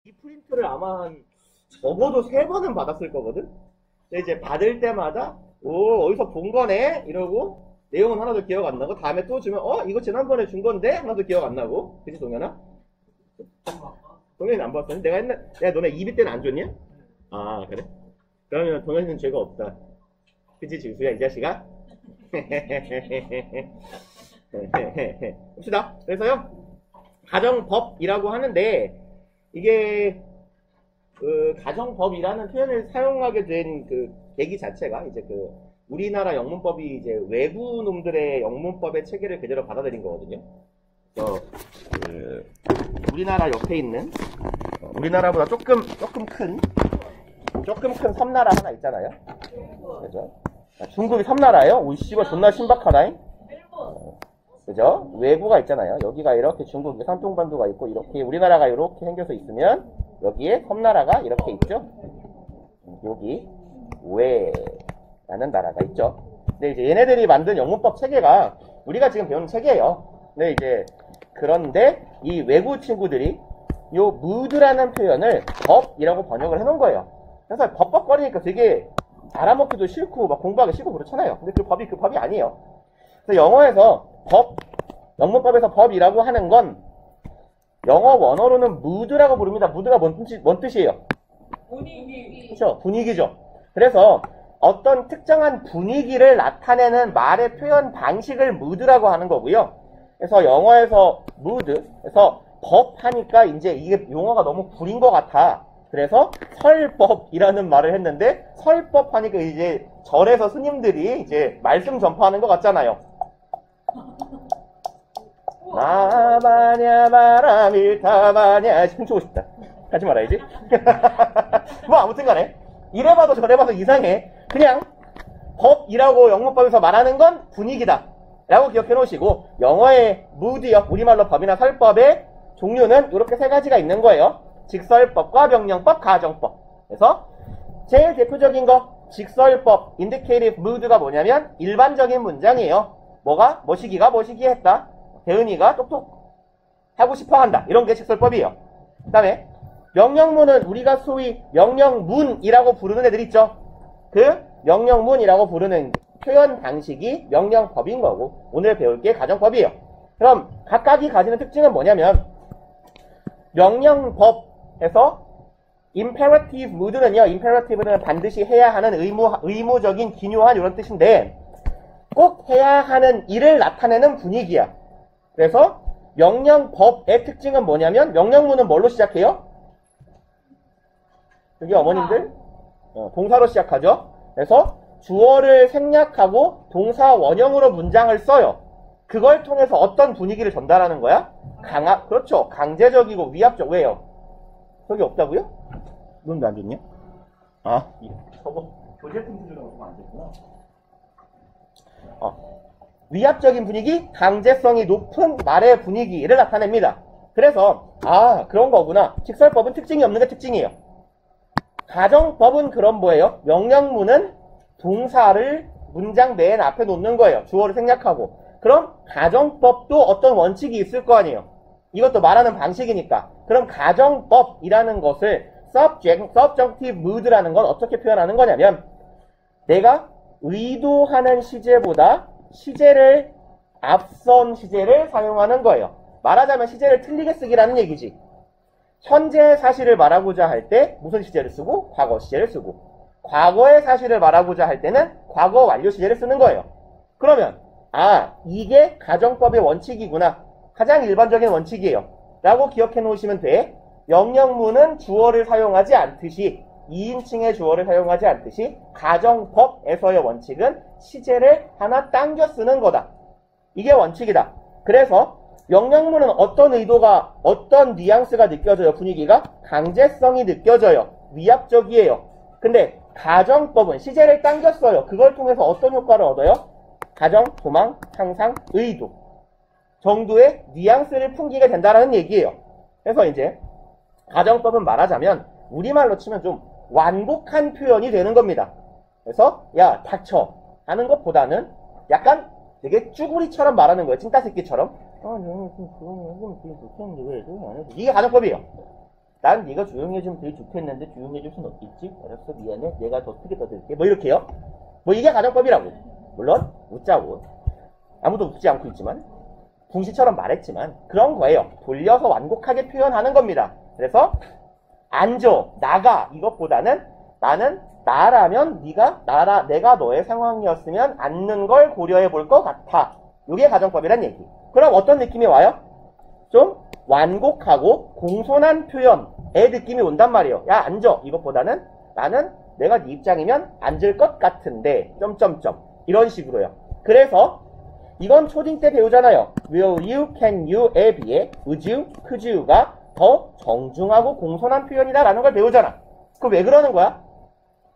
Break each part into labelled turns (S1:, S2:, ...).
S1: 이 프린트를 아마 한 적어도 3번은 받았을 거거든? 근데 이제 받을 때마다, 어디서 본 거네? 이러고, 내용은 하나도 기억 안 나고, 다음에 또 주면, 이거 지난번에 준 건데? 하나도 기억 안 나고. 그치, 동현아? 동현이는 안 봤어. 내가 너네 2비 때는 안 줬냐? 아, 그래? 그러면 동현이는 죄가 없다. 그치, 지수야, 이 자식아? 봅시다. 그래서요, 가정법이라고 하는데, 이게 가정법이라는 표현을 사용하게 된 그 계기 자체가 이제 우리나라 영문법이 이제 외국 놈들의 영문법의 체계를 그대로 받아들인 거거든요. 그래서 우리나라 옆에 있는 우리나라보다 조금 큰 섬나라 하나 있잖아요. 그죠? 중국이 섬나라예요? 오 씨발 존나 신박하다잉. 그죠? 외부가 있잖아요. 여기가 이렇게 중국이 산둥반도가 있고 이렇게 우리나라가 이렇게 생겨서 있으면 여기에 섬나라가 이렇게 있죠. 여기 외라는 나라가 있죠. 근데 이제 얘네들이 만든 영문법 체계가 우리가 지금 배우는 체계예요. 근데 이제 그런데 이 외국 친구들이 요 mood라는 표현을 법이라고 번역을 해놓은 거예요. 그래서 법법거리니까 되게 알아먹기도 싫고 막 공부하기 싫고 그렇잖아요. 근데 그 법이 아니에요. 그래서 영어에서 영문법에서 법이라고 하는 건 영어 원어로는 mood라고 부릅니다. mood가 뭔 뜻이에요?
S2: 분위기.
S1: 그렇죠. 분위기죠. 그래서 어떤 특정한 분위기를 나타내는 말의 표현 방식을 mood라고 하는 거고요. 그래서 영어에서 mood, 그래서 법 하니까 이제 이게 용어가 너무 구린 것 같아. 그래서 설법이라는 말을 했는데 설법 하니까 이제 절에서 스님들이 이제 말씀 전파하는 것 같잖아요. 마마냐 바라밀타마냐 춤추고 싶다. 하지 말아야지. 뭐 아무튼 간에 이래봐도 저래봐도 이상해. 그냥 법이라고 영문법에서 말하는 건 분위기다 라고 기억해 놓으시고 영어의 mood요, 우리말로 법이나 설법의 종류는 이렇게 3가지가 있는 거예요. 직설법과 명령법, 가정법. 그래서 제일 대표적인 거 직설법, indicative mood가 뭐냐면 일반적인 문장이에요. 뭐가 뭐시기가 뭐시기 했다. 대은이가 똑똑 하고 싶어 한다. 이런 게 직설법이에요. 그 다음에 명령문은 우리가 소위 명령문이라고 부르는 애들 있죠. 그 명령문이라고 부르는 표현 방식이 명령법인 거고 오늘 배울 게 가정법이에요. 그럼 각각이 가지는 특징은 뭐냐면 명령법에서 imperative mood는요. imperative는 반드시 해야 하는 의무적인 기묘한 이런 뜻인데 꼭 해야 하는 일을 나타내는 분위기야. 그래서 명령법의 특징은 뭐냐면 명령문은 뭘로 시작해요? 여기 어머님들 동사로 시작하죠. 그래서 주어를 생략하고 동사 원형으로 문장을 써요. 그걸 통해서 어떤 분위기를 전달하는 거야? 그렇죠. 강제적이고 위압적. 왜요? 저기 없다고요? 넌 왜 안 줬냐? 저거 교재품 주려고 하면 안 됐구나. 위압적인 분위기, 강제성이 높은 말의 분위기를 나타냅니다. 그래서 그런 거구나. 직설법은 특징이 없는 게 특징이에요. 가정법은 그런 뭐예요? 명령문은 동사를 문장 맨 앞에 놓는 거예요. 주어를 생략하고. 그럼 가정법도 어떤 원칙이 있을 거 아니에요. 이것도 말하는 방식이니까. 그럼 가정법이라는 것을 subjunctive mood라는 건 어떻게 표현하는 거냐면 내가 의도하는 시제보다 시제를 앞선 시제를 사용하는 거예요. 말하자면 시제를 틀리게 쓰기라는 얘기지. 현재 사실을 말하고자 할 때 무슨 시제를 쓰고 과거 시제를 쓰고 과거의 사실을 말하고자 할 때는 과거 완료 시제를 쓰는 거예요. 그러면 이게 가정법의 원칙이구나. 가장 일반적인 원칙이에요. 라고 기억해 놓으시면 돼. 명령문은 주어를 사용하지 않듯이 2인칭의 주어를 사용하지 않듯이 가정법에서의 원칙은 시제를 하나 당겨 쓰는 거다. 이게 원칙이다. 그래서 명령문은 어떤 의도가 어떤 뉘앙스가 느껴져요. 분위기가 강제성이 느껴져요. 위압적이에요. 근데 가정법은 시제를 당겼어요. 그걸 통해서 어떤 효과를 얻어요? 가정, 도망, 상상, 의도 정도의 뉘앙스를 풍기게 된다는 얘기예요. 그래서 이제 가정법은 말하자면 우리말로 치면 좀 완곡한 표현이 되는 겁니다. 그래서 야 닥쳐 하는 것보다는 약간 되게 쭈구리처럼 말하는 거예요. 찐따새끼처럼. 이게 가정법이에요. 난 네가 조용히 해주면 되게 좋겠는데 조용히 해줄 순 없겠지? 알았어, 미안해. 내가 더 크게 떠들게. 뭐 이렇게요. 뭐 이게 가정법이라고. 물론 웃자고. 아무도 웃지 않고 있지만 궁시처럼 말했지만 그런 거예요. 돌려서 완곡하게 표현하는 겁니다. 그래서 앉아, 나가 이것보다는 나는 나라면 내가 너의 상황이었으면 앉는 걸 고려해 볼 것 같아. 이게 가정법이란 얘기. 그럼 어떤 느낌이 와요? 좀 완곡하고 공손한 표현의 느낌이 온단 말이에요. 야, 앉아. 이것보다는 나는 내가 네 입장이면 앉을 것 같은데 점점점 이런 식으로요. 그래서 이건 초딩 때 배우잖아요. Will you, can you에 비해 would you, could you가 더 정중하고 공손한 표현이다 라는 걸 배우잖아. 그럼 왜 그러는 거야?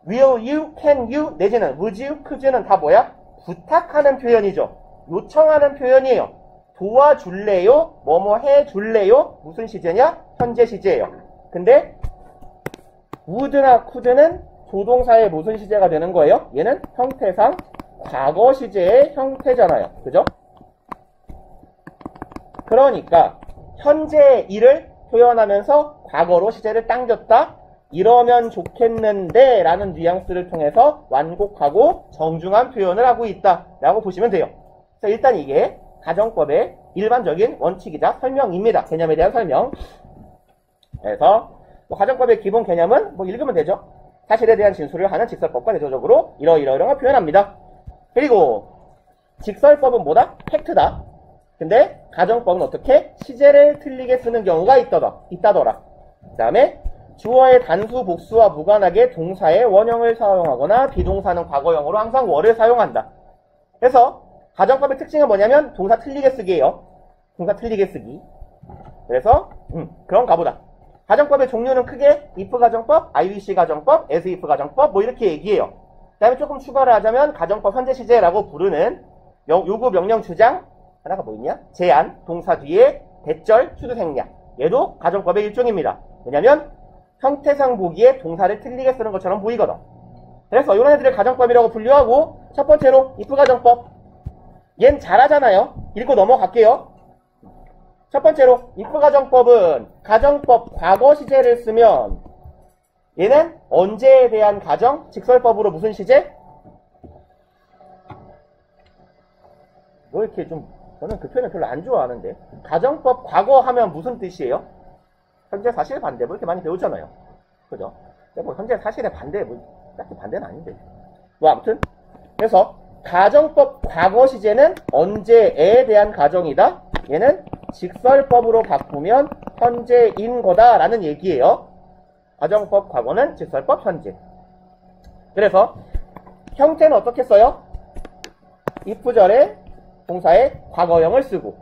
S1: Will you, can you 내지는 would you, could you는 다 뭐야? 부탁하는 표현이죠. 요청하는 표현이에요. 도와줄래요? 뭐뭐 해줄래요? 무슨 시제냐? 현재 시제예요. 근데 would나 could는 조동사의 무슨 시제가 되는 거예요? 얘는 형태상 과거 시제의 형태잖아요. 그죠? 그러니까 현재의 일을 표현하면서 과거로 시제를 당겼다? 이러면 좋겠는데 라는 뉘앙스를 통해서 완곡하고 정중한 표현을 하고 있다 라고 보시면 돼요. 자, 일단 이게 가정법의 일반적인 원칙이자 설명입니다. 개념에 대한 설명. 그래서 뭐 가정법의 기본 개념은 뭐 읽으면 되죠. 사실에 대한 진술을 하는 직설법과 대조적으로 이러이러이러한 걸 표현합니다. 그리고 직설법은 뭐다? 팩트다. 근데 가정법은 어떻게? 시제를 틀리게 쓰는 경우가 있다더라. 그 다음에 주어의 단수, 복수와 무관하게 동사의 원형을 사용하거나 비동사는 과거형으로 항상 월을 사용한다. 그래서 가정법의 특징은 뭐냐면 동사 틀리게 쓰기예요. 동사 틀리게 쓰기. 그래서 그런가 보다. 가정법의 종류는 크게 if 가정법, IWC 가정법, as if 가정법 뭐 이렇게 얘기해요. 그 다음에 조금 추가를 하자면 가정법 현재 시제라고 부르는 요구, 명령, 주장 하나가 뭐 있냐? 제안, 동사 뒤에 대절, 추두, 생략. 얘도 가정법의 일종입니다. 왜냐면 형태상 보기에 동사를 틀리게 쓰는 것처럼 보이거든. 그래서 이런 애들을 가정법이라고 분류하고 첫 번째로 if 가정법. 얜 잘하잖아요. 읽고 넘어갈게요. 첫 번째로 if 가정법은 가정법 과거 시제를 쓰면 얘는 언제에 대한 가정? 직설법으로 무슨 시제? 뭐 이렇게 좀 저는 그 표현을 별로 안 좋아하는데 가정법 과거 하면 무슨 뜻이에요? 현재 사실 반대 뭐 이렇게 많이 배우잖아요. 그죠? 뭐 현재 사실의 반대 뭐 딱히 반대는 아닌데 뭐 아무튼 그래서 가정법 과거 시제는 언제에 대한 가정이다. 얘는 직설법으로 바꾸면 현재인 거다 라는 얘기예요. 가정법 과거는 직설법 현재. 그래서 형태는 어떻게 써요? if절에 동사의 과거형을 쓰고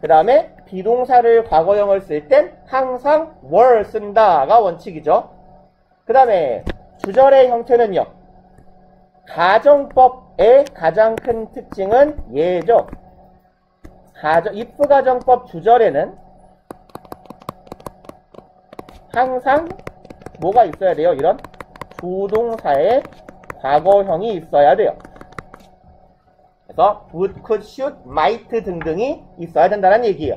S1: 그 다음에 비동사를 과거형을 쓸 땐 항상 were 쓴다가 원칙이죠. 그 다음에 주절의 형태는요. 가정법의 가장 큰 특징은 얘죠. if 가정법 주절에는 항상 뭐가 있어야 돼요? 이런 조동사의 과거형이 있어야 돼요. 그래서 would, could, should, might 등등이 있어야 된다는 얘기예요.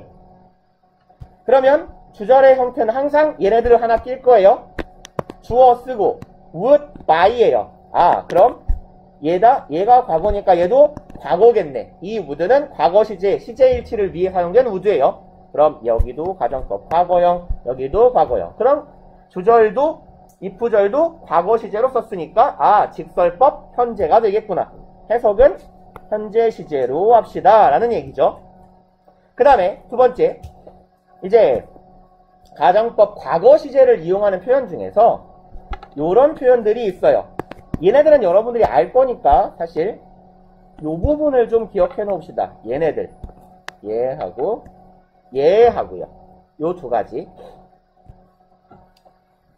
S1: 그러면 주절의 형태는 항상 얘네들을 하나 낄 거예요. 주어 쓰고 would, by예요. 아, 그럼 얘가 과거니까 얘도 과거겠네. 이 would는 과거 시제, 시제일치를 위해 사용된 would예요. 그럼 여기도 가정법 과거형, 여기도 과거형. 그럼 주절도 if절도 과거 시제로 썼으니까 아, 직설법 현재가 되겠구나. 해석은 현재 시제로 합시다 라는 얘기죠. 그 다음에 두 번째, 이제 가정법 과거 시제를 이용하는 표현 중에서 요런 표현들이 있어요. 얘네들은 여러분들이 알 거니까 사실 요 부분을 좀 기억해 놓읍시다. 얘네들 얘하고 얘하고요. 요 두 가지.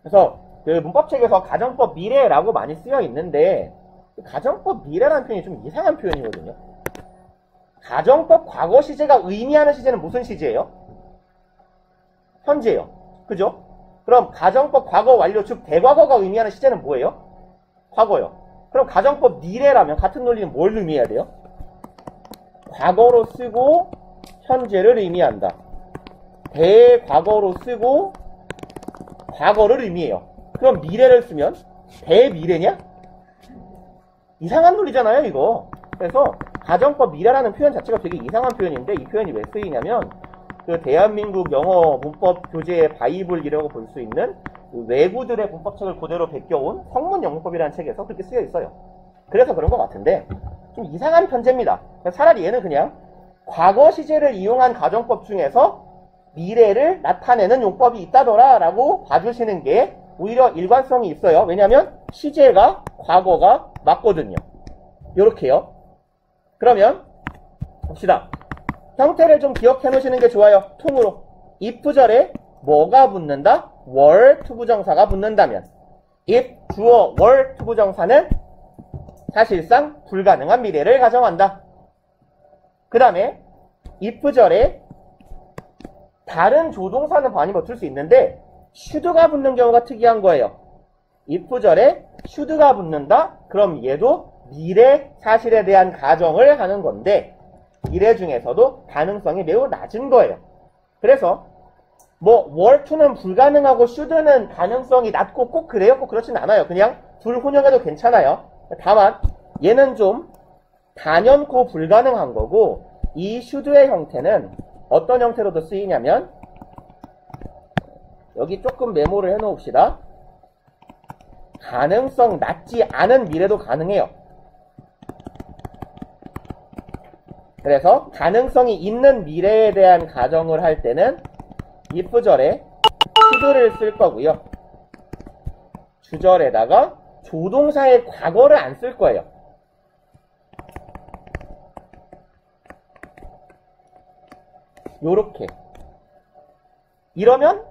S1: 그래서 그 문법책에서 가정법 미래라고 많이 쓰여 있는데 가정법 미래라는 표현이 좀 이상한 표현이거든요. 가정법 과거 시제가 의미하는 시제는 무슨 시제예요? 현재예요. 그죠? 그럼 가정법 과거 완료 즉 대과거가 의미하는 시제는 뭐예요? 과거요. 그럼 가정법 미래라면 같은 논리는 뭘 의미해야 돼요? 과거로 쓰고 현재를 의미한다. 대과거로 쓰고 과거를 의미해요. 그럼 미래를 쓰면 대미래냐? 이상한 논리잖아요, 이거. 그래서 가정법 미래라는 표현 자체가 되게 이상한 표현인데 이 표현이 왜 쓰이냐면 그 대한민국 영어 문법 교재의 바이블이라고 볼 수 있는 그 외구들의 문법책을 그대로 베껴온 성문영문법이라는 책에서 그렇게 쓰여 있어요. 그래서 그런 것 같은데 좀 이상한 편제입니다. 차라리 얘는 그냥 과거 시제를 이용한 가정법 중에서 미래를 나타내는 용법이 있다더라 라고 봐주시는 게 오히려 일관성이 있어요. 왜냐하면 시제가 과거가 맞거든요. 요렇게요. 그러면 봅시다. 형태를 좀 기억해 놓으시는 게 좋아요. 통으로. if절에 뭐가 붙는다? 월 투부정사가 붙는다면 if 주어 월 투부정사는 사실상 불가능한 미래를 가정한다. 그 다음에 if절에 다른 조동사는 많이 붙을 수 있는데 should가 붙는 경우가 특이한 거예요. if절에 should가 붙는다? 그럼 얘도 미래 사실에 대한 가정을 하는 건데 미래 중에서도 가능성이 매우 낮은 거예요. 그래서 뭐 월투는 불가능하고 should는 가능성이 낮고 꼭 그래요? 꼭 그렇진 않아요. 그냥 둘 혼용해도 괜찮아요. 다만 얘는 좀 단연코 불가능한 거고 이 should의 형태는 어떤 형태로도 쓰이냐면 여기 조금 메모를 해놓읍시다. 가능성 낮지 않은 미래도 가능해요. 그래서 가능성이 있는 미래에 대한 가정을 할 때는 if절에 should를 쓸 거고요. 주절에다가 조동사의 과거를 안 쓸 거예요. 요렇게. 이러면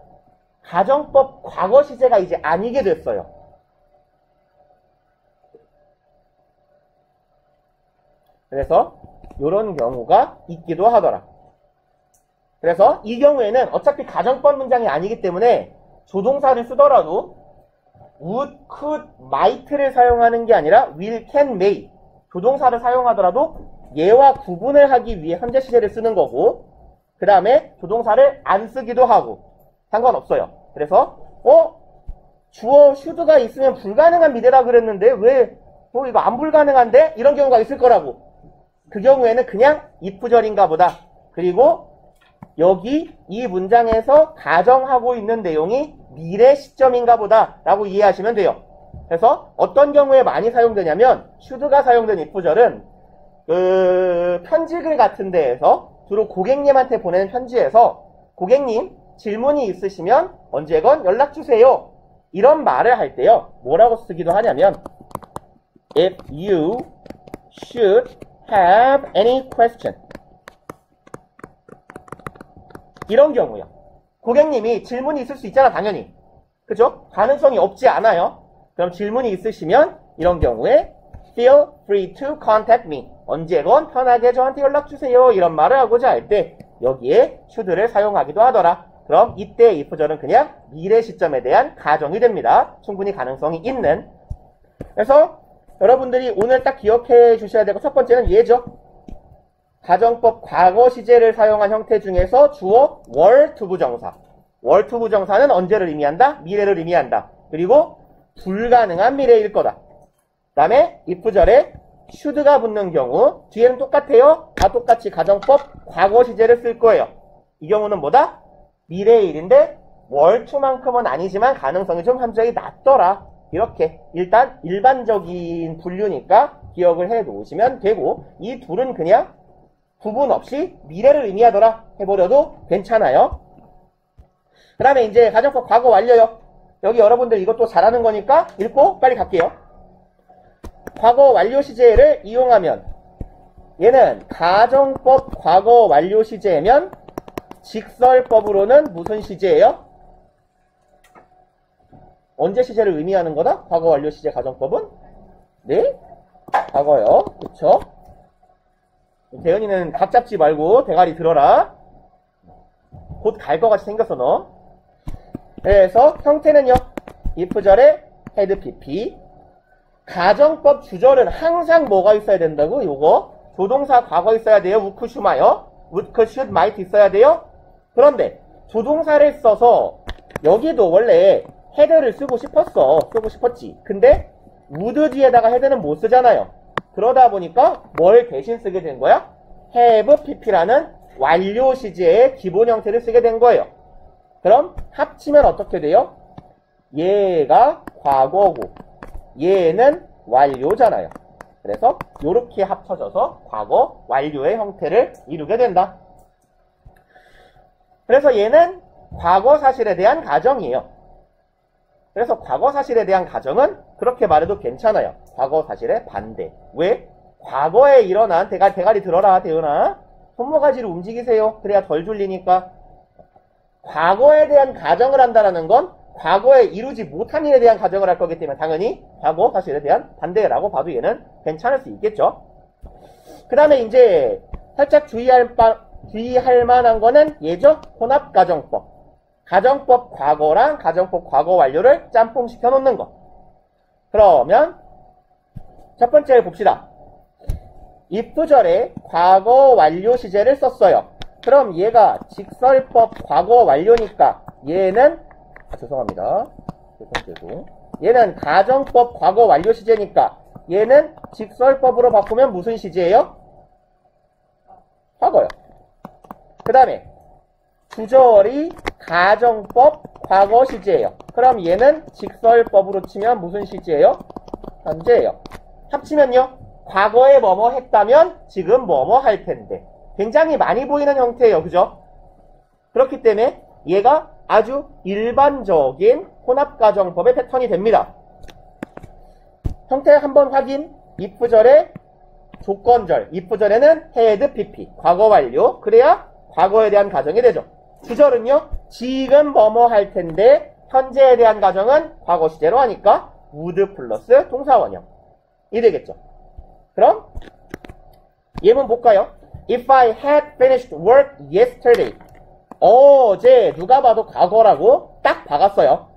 S1: 가정법 과거 시제가 이제 아니게 됐어요. 그래서 요런 경우가 있기도 하더라. 그래서 이 경우에는 어차피 가정법 문장이 아니기 때문에 조동사를 쓰더라도 would, could, might를 사용하는 게 아니라 will, can, may 조동사를 사용하더라도 얘와 구분을 하기 위해 현재 시제를 쓰는 거고 그 다음에 조동사를 안 쓰기도 하고 상관없어요. 그래서 주어 should가 있으면 불가능한 미래라 그랬는데 왜 이거 안 불가능한데? 이런 경우가 있을 거라고. 그 경우에는 그냥 if절인가 보다. 그리고 여기 이 문장에서 가정하고 있는 내용이 미래 시점인가 보다 라고 이해하시면 돼요. 그래서 어떤 경우에 많이 사용되냐면 should가 사용된 if절은 편지글 같은 데에서 주로 고객님한테 보내는 편지에서 고객님 질문이 있으시면 언제건 연락주세요. 이런 말을 할 때요. 뭐라고 쓰기도 하냐면 If you should have any question 이런 경우요. 고객님이 질문이 있을 수 있잖아 당연히. 그죠? 가능성이 없지 않아요. 그럼 질문이 있으시면 이런 경우에 feel free to contact me 언제건 편하게 저한테 연락주세요. 이런 말을 하고자 할 때 여기에 should를 사용하기도 하더라. 그럼 이때 if절은 그냥 미래 시점에 대한 가정이 됩니다. 충분히 가능성이 있는. 그래서 여러분들이 오늘 딱 기억해 주셔야 되고 첫 번째는 얘죠. 가정법 과거 시제를 사용한 형태 중에서 주어 월 투부정사. 월 투부정사는 언제를 의미한다? 미래를 의미한다. 그리고 불가능한 미래일 거다. 그 다음에 if절에 should가 붙는 경우 뒤에는 똑같아요. 다 똑같이 가정법 과거 시제를 쓸 거예요. 이 경우는 뭐다? 미래의 일인데 월투만큼은 아니지만 가능성이 좀 함정이 낮더라. 이렇게 일단 일반적인 분류니까 기억을 해 놓으시면 되고 이 둘은 그냥 구분 없이 미래를 의미하더라 해버려도 괜찮아요. 그 다음에 이제 가정법 과거 완료요. 여기 여러분들 이것도 잘하는 거니까 읽고 빨리 갈게요. 과거 완료 시제를 이용하면 얘는 가정법 과거 완료 시제면 직설법으로는 무슨 시제예요? 언제 시제를 의미하는 거다? 과거 완료 시제 가정법은? 네? 과거요. 그쵸? 대현이는 각 잡지 말고 대가리 들어라. 곧 갈 것 같이 생겼어 너. 그래서 형태는요. if절에 had pp. 가정법 주절은 항상 뭐가 있어야 된다고? 요거 조동사 과거 있어야 돼요. would, could, should마요. would, could, should, might 있어야 돼요. 그런데 조동사를 써서 여기도 원래 had를 쓰고 싶었지. 근데 would 뒤에다가 had는 못 쓰잖아요. 그러다 보니까 뭘 대신 쓰게 된 거야? have pp라는 완료 시제의 기본 형태를 쓰게 된 거예요. 그럼 합치면 어떻게 돼요? 얘가 과거고 얘는 완료잖아요. 그래서 이렇게 합쳐져서 과거 완료의 형태를 이루게 된다. 그래서 얘는 과거 사실에 대한 가정이에요. 그래서 과거 사실에 대한 가정은 그렇게 말해도 괜찮아요. 과거 사실의 반대. 왜? 과거에 일어난 대가리 들어라 대은아. 손모가지를 움직이세요. 그래야 덜 졸리니까. 과거에 대한 가정을 한다는 건 과거에 이루지 못한 일에 대한 가정을 할 거기 때문에 당연히 과거 사실에 대한 반대라고 봐도 얘는 괜찮을 수 있겠죠. 그 다음에 이제 살짝 주의할 만한 거는 얘죠. 혼합가정법. 가정법 과거랑 가정법 과거 완료를 짬뽕 시켜 놓는 거. 그러면 첫 번째 봅시다. if절에 과거 완료 시제를 썼어요. 그럼 얘가 직설법 과거 완료니까 얘는 죄송합니다. 얘는 가정법 과거 완료 시제니까 얘는 직설법으로 바꾸면 무슨 시제예요? 과거요. 그 다음에 주절이 가정법 과거 시제예요. 그럼 얘는 직설법으로 치면 무슨 시제예요? 현재예요. 합치면요. 과거에 뭐뭐 했다면 지금 뭐뭐 할 텐데. 굉장히 많이 보이는 형태예요. 그죠? 그렇기 때문에 얘가 아주 일반적인 혼합가정법의 패턴이 됩니다. 형태 한번 확인. if절의 조건절. if절에는 had, pp. 과거 완료. 그래야 과거에 대한 가정이 되죠. 주절은요. 지금 뭐뭐 할 텐데 현재에 대한 가정은 과거 시제로 하니까 would 플러스 동사원형. 이 되겠죠. 그럼 예문 볼까요? If I had finished work yesterday. 어제 누가 봐도 과거라고 딱 박았어요.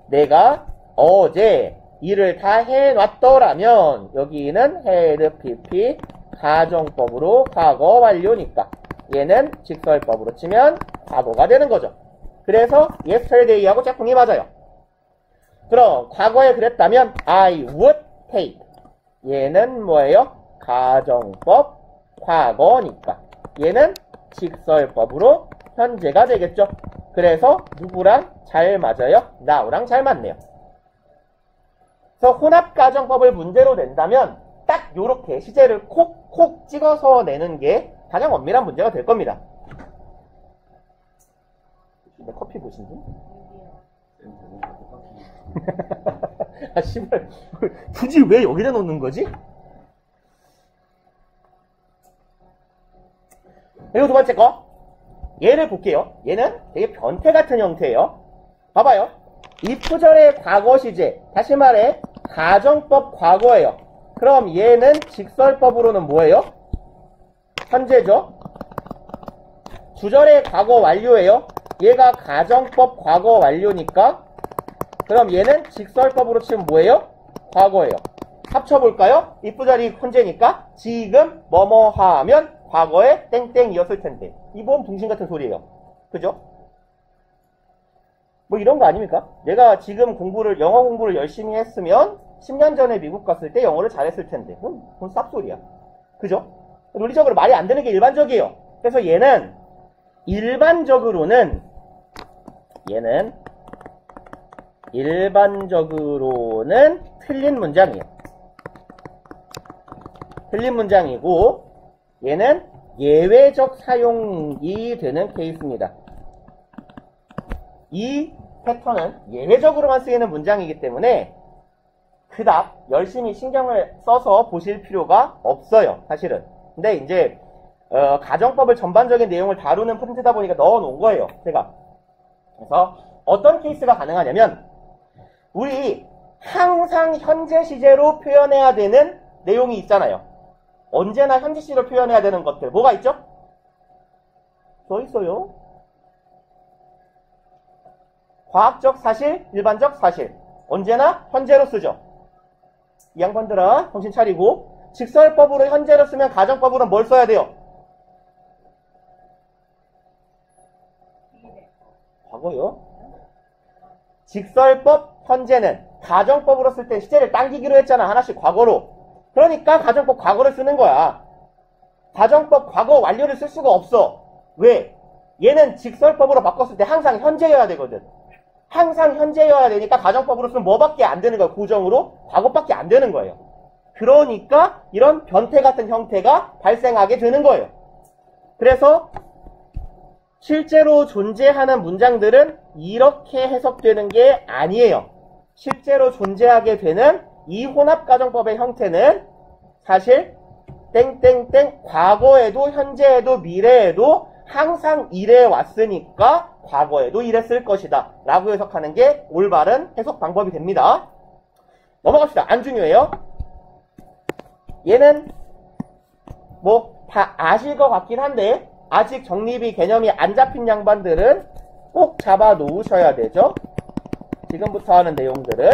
S1: 내가 어제 일을 다 해놨더라면 여기는 had, pp 가정법으로 과거 완료니까 얘는 직설법으로 치면 과거가 되는 거죠. 그래서 yesterday하고 짝꿍이 맞아요. 그럼 과거에 그랬다면 I would take. 얘는 뭐예요? 가정법 과거니까 얘는 직설법으로 현재가 되겠죠. 그래서 누구랑 잘 맞아요? now랑 잘 맞네요. 그래서 혼합가정법을 문제로 낸다면 딱 요렇게 시제를 콕콕 찍어서 내는 게 가장 엄밀한 문제가 될 겁니다. 내 커피 보신지? 아, 씨발. 굳이 왜 여기다 놓는 거지? 그리고 두 번째 거. 얘를 볼게요. 얘는 되게 변태 같은 형태예요. 봐봐요. if절의 과거 시제. 다시 말해, 가정법 과거예요. 그럼 얘는 직설법으로는 뭐예요? 현재죠. 주절의 과거 완료예요. 얘가 가정법 과거 완료니까 그럼 얘는 직설법으로 치면 뭐예요? 과거예요. 합쳐볼까요? if절이 현재니까 지금 뭐뭐 하면 과거에 땡땡이었을 텐데. 이 보험 둥신 같은 소리예요. 그죠? 뭐 이런 거 아닙니까? 내가 지금 영어 공부를 열심히 했으면 10년 전에 미국 갔을 때 영어를 잘했을 텐데. 그건 쌉소리야. 그죠? 논리적으로 말이 안 되는 게 일반적이에요. 그래서 얘는 일반적으로는 틀린 문장이에요. 틀린 문장이고 얘는 예외적 사용이 되는 케이스입니다. 이 패턴은 예외적으로만 쓰이는 문장이기 때문에 그닥 열심히 신경을 써서 보실 필요가 없어요. 사실은. 근데 이제 가정법을 전반적인 내용을 다루는 프린트다 보니까 넣어놓은 거예요. 제가. 그래서 어떤 케이스가 가능하냐면 우리 항상 현재 시제로 표현해야 되는 내용이 있잖아요. 언제나 현재 시제로 표현해야 되는 것들. 뭐가 있죠? 써 있어요. 과학적 사실, 일반적 사실. 언제나 현재로 쓰죠. 이 양반들아, 정신 차리고. 직설법으로 현재로 쓰면 가정법으로는 뭘 써야 돼요? 과거요? 직설법 현재는 가정법으로 쓸 때 시제를 당기기로 했잖아. 하나씩 과거로. 그러니까 가정법 과거를 쓰는 거야. 가정법 과거 완료를 쓸 수가 없어. 왜? 얘는 직설법으로 바꿨을 때 항상 현재여야 되거든. 항상 현재여야 되니까 가정법으로 쓰면 뭐밖에 안 되는 거야. 구정으로 과거밖에 안 되는 거예요. 그러니까 이런 변태 같은 형태가 발생하게 되는 거예요. 그래서 실제로 존재하는 문장들은 이렇게 해석되는 게 아니에요. 실제로 존재하게 되는 이 혼합가정법의 형태는 사실 땡땡땡 과거에도 현재에도 미래에도 항상 이래 왔으니까 과거에도 이랬을 것이다 라고 해석하는 게 올바른 해석 방법이 됩니다. 넘어갑시다. 안 중요해요. 얘는 뭐 다 아실 것 같긴 한데 아직 정립이 개념이 안 잡힌 양반들은 꼭 잡아 놓으셔야 되죠. 지금부터 하는 내용들은.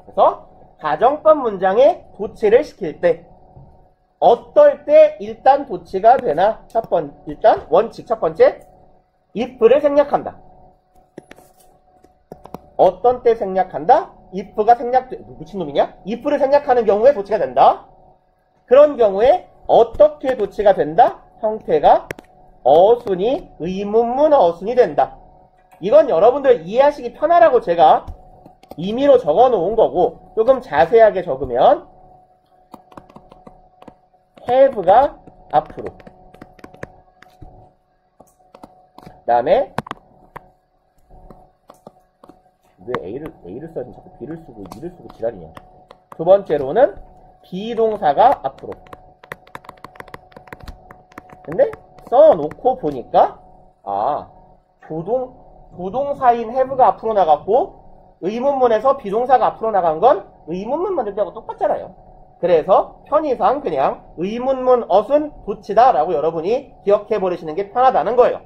S1: 그래서 가정법 문장에 도치를 시킬 때 어떨 때 일단 도치가 되나? 일단 원칙 첫 번째, if를 생략한다. 어떤 때 생략한다? if가 미친놈이냐? if를 생략하는 경우에 도치가 된다. 그런 경우에 어떻게 도치가 된다? 형태가 어순이 의문문 어순이 된다. 이건 여러분들 이해하시기 편하라고 제가 임의로 적어 놓은 거고, 조금 자세하게 적으면 have가 앞으로, 그 다음에 왜 A를 써야지 자꾸 B를 쓰고 E를 쓰고 지랄이냐. 두 번째로는 비동사가 앞으로. 근데 써놓고 보니까 부동사인 have가 앞으로 나갔고 의문문에서 비동사가 앞으로 나간 건 의문문 만들 때하고 똑같잖아요. 그래서 편의상 그냥 의문문 어순 도치다 라고 여러분이 기억해 버리시는 게 편하다는 거예요.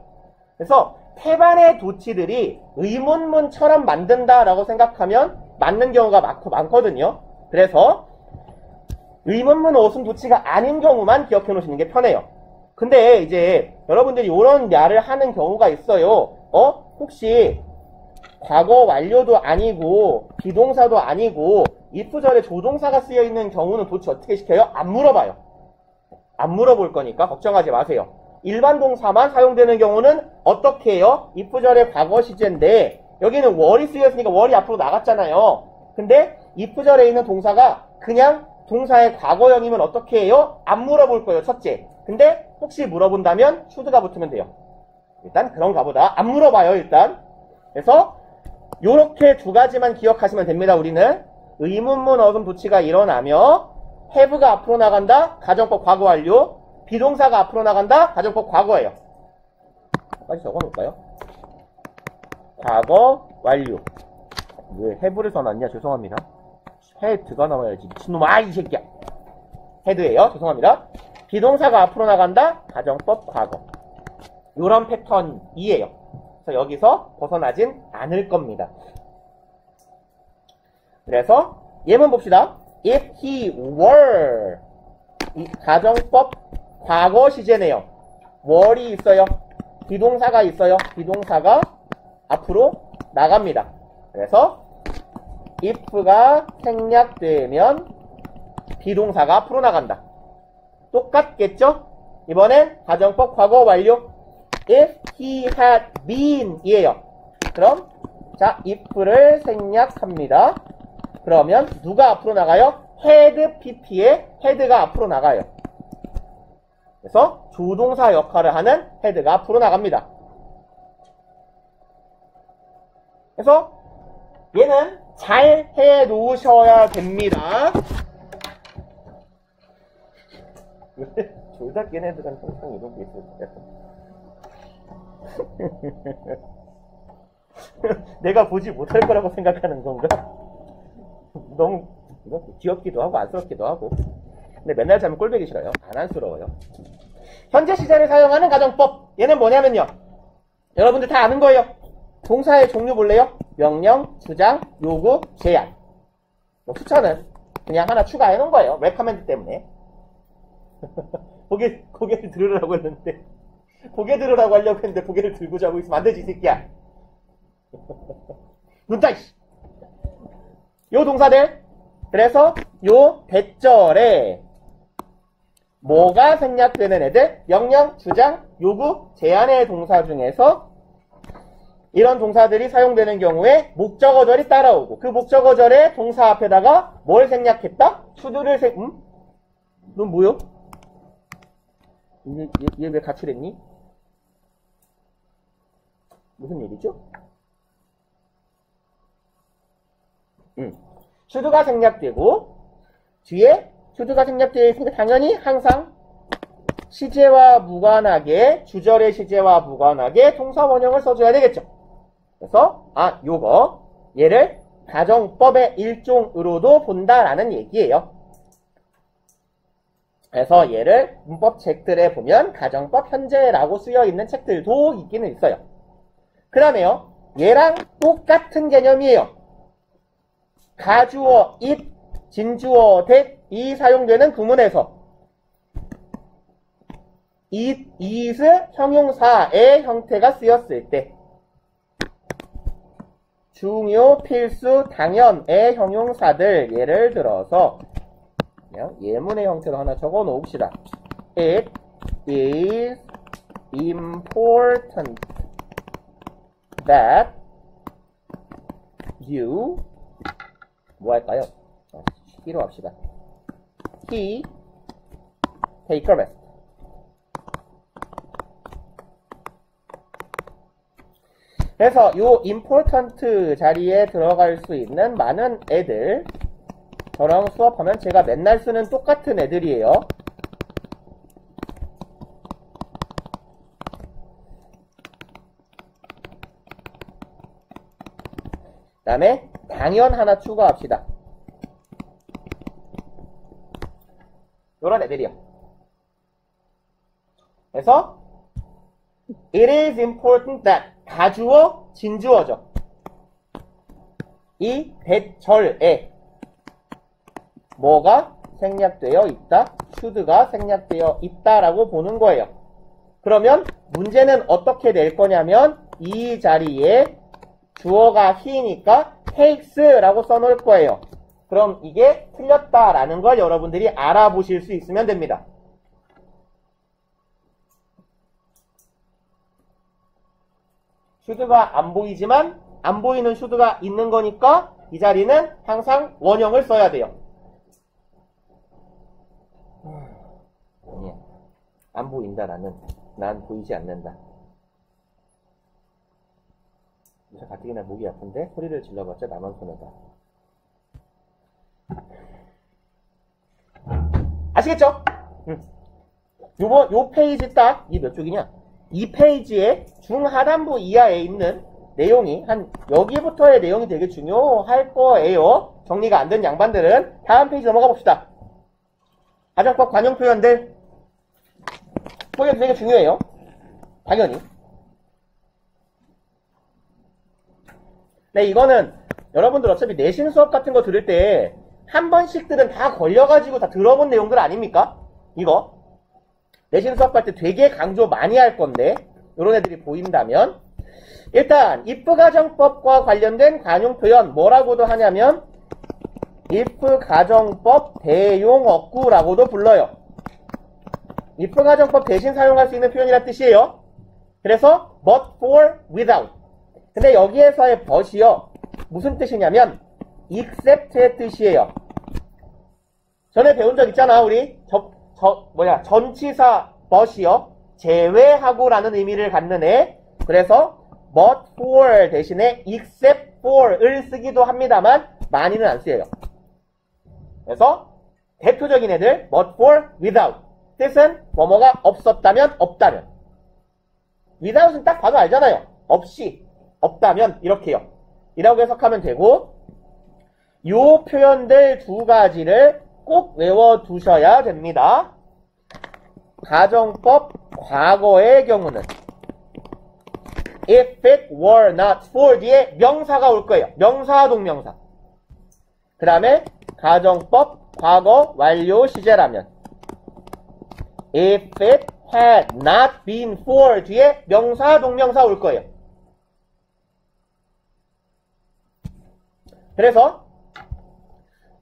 S1: 그래서 태반의 도치들이 의문문처럼 만든다 라고 생각하면 맞는 경우가 많거든요. 그래서 의문문 어순 도치가 아닌 경우만 기억해 놓으시는 게 편해요. 근데 이제 여러분들이 이런 말을 하는 경우가 있어요. 혹시 과거 완료도 아니고 비동사도 아니고 if절에 조동사가 쓰여있는 경우는 도치 어떻게 시켜요? 안 물어봐요. 안 물어볼 거니까 걱정하지 마세요. 일반 동사만 사용되는 경우는 어떻게 해요? if절의 과거 시제인데 여기는 월이 쓰여있으니까 월이 앞으로 나갔잖아요. 근데 if절에 있는 동사가 그냥 동사의 과거형이면 어떻게 해요? 안 물어볼 거예요. 첫째. 근데 혹시 물어본다면 should가 붙으면 돼요. 일단 그런가 보다. 안 물어봐요. 일단. 그래서 요렇게 두 가지만 기억하시면 됩니다. 우리는 의문문 어순 도치가 일어나며 have가 앞으로 나간다. 가정법 과거 완료. 비동사가 앞으로 나간다. 가정법 과거예요. 빨리 적어놓을까요? 과거 완료. 왜 have를 써놨냐? 죄송합니다. had가 나와야지. 미친놈아 이 새끼야. had예요. 죄송합니다. 비동사가 앞으로 나간다. 가정법 과거. 요런 패턴이에요. 그래서 여기서 벗어나진 않을 겁니다. 그래서 예문 봅시다. If he were, 이 가정법 과거 시제네요. were이 있어요. 비동사가 있어요. 비동사가 앞으로 나갑니다. 그래서 if가 생략되면 비동사가 앞으로 나간다. 똑같겠죠? 이번엔 가정법 과거 완료. If he had been 이에요. 그럼 자 if를 생략합니다. 그러면 누가 앞으로 나가요? had pp에 had가 앞으로 나가요. 그래서 조동사 역할을 하는 had가 앞으로 나갑니다. 그래서 얘는 잘 해 놓으셔야 됩니다. 졸다 깬 애들은 항상 이런 게 있어요. 내가 보지 못할 거라고 생각하는 건가? 너무 귀엽기도 하고 안쓰럽기도 하고. 근데 맨날 자면 꼴보기 싫어요. 안 안쓰러워요. 현재 시제를 사용하는 가정법. 얘는 뭐냐면요. 여러분들 다 아는 거예요. 동사의 종류 볼래요? 명령, 주장, 요구, 제안. 뭐 추천은 그냥 하나 추가해 놓은 거예요. 레커멘드 때문에. 고개를 들으라고 했는데 고개 들으라고 하려고 했는데 고개를 들고 자고 있으면 안 되지 이 새끼야. 눈 따, 이씨. 요 동사들. 그래서 요 대절에 뭐가 생략되는 애들? 명령, 주장, 요구, 제한의 동사 중에서 이런 동사들이 사용되는 경우에 목적어절이 따라오고 그 목적어절의 동사 앞에다가 뭘 생략했다? should를 넌 뭐요? 얘 왜 가출했니? 무슨 일이죠? should가 생략되고 뒤에 should가 생략되어 있으니까 당연히 항상 시제와 무관하게 주절의 시제와 무관하게 동사 원형을 써줘야 되겠죠. 그래서 요거 얘를 가정법의 일종으로도 본다라는 얘기예요. 그래서 얘를 문법 책들에 보면 가정법 현재라고 쓰여있는 책들도 있기는 있어요. 그 다음에요. 얘랑 똑같은 개념이에요. 가주어 it, 진주어 that이 사용되는 구문에서 it, is 형용사의 형태가 쓰였을 때 중요, 필수, 당연의 형용사들 예를 들어서 그냥 예문의 형태로 하나 적어 놓읍시다. It is important that you 뭐 할까요? 쉬기로 합시다. He take a rest. 그래서 요 important 자리에 들어갈 수 있는 많은 애들 저랑 수업하면 제가 맨날 쓰는 똑같은 애들이에요. 그 다음에 당연 하나 추가합시다. 요런 애들이요. 그래서 it is important that 가주어, 진주어죠. 이 대절에 뭐가 생략되어 있다? should가 생략되어 있다라고 보는 거예요. 그러면 문제는 어떻게 될 거냐면 이 자리에 주어가 he니까 takes라고 써놓을 거예요. 그럼 이게 틀렸다라는 걸 여러분들이 알아보실 수 있으면 됩니다. should가 안 보이지만 안 보이는 should가 있는 거니까 이 자리는 항상 원형을 써야 돼요. 아니야. 안 보인다 나는. 난 보이지 않는다. 요새 가뜩이나 목이 아픈데 소리를 질러봤자 나만 손해다. 아시겠죠? 요 페이지 딱 이 몇 쪽이냐? 이 페이지의 중하단부 이하에 있는 내용이 여기부터의 내용이 되게 중요할 거예요. 정리가 안 된 양반들은 다음 페이지 넘어가 봅시다. 가정법 관용 표현들 표현 되게 중요해요. 당연히. 네, 이거는 여러분들 어차피 내신 수업 같은 거 들을 때 한 번씩들은 다 걸려가지고 다 들어본 내용들 아닙니까? 이거 내신 수업 갈 때 되게 강조 많이 할 건데 이런 애들이 보인다면 일단 if 가정법과 관련된 관용 표현 뭐라고도 하냐면 if 가정법 대용어구라고도 불러요. if 가정법 대신 사용할 수 있는 표현이란 뜻이에요. 그래서 but, for, without. 근데 여기에서의 but이요. 무슨 뜻이냐면 except의 뜻이에요. 전에 배운 적 있잖아 우리 전치사 but이요. 제외하고라는 의미를 갖는 애. 그래서 but, for 대신에 except for을 쓰기도 합니다만 많이는 안 쓰여요. 그래서 대표적인 애들 but, for, without 뜻은 뭐뭐가 없었다면 없다면 without은 딱 봐도 알잖아요. 없이 없다면 이렇게요. 이라고 해석하면 되고 요 표현들 두 가지를 꼭 외워두셔야 됩니다. 가정법 과거의 경우는 if it were not for 뒤에 명사가 올 거예요. 명사, 동명사. 그 다음에 가정법 과거 완료 시제라면 if it had not been for 뒤에 명사, 동명사 올 거예요. 그래서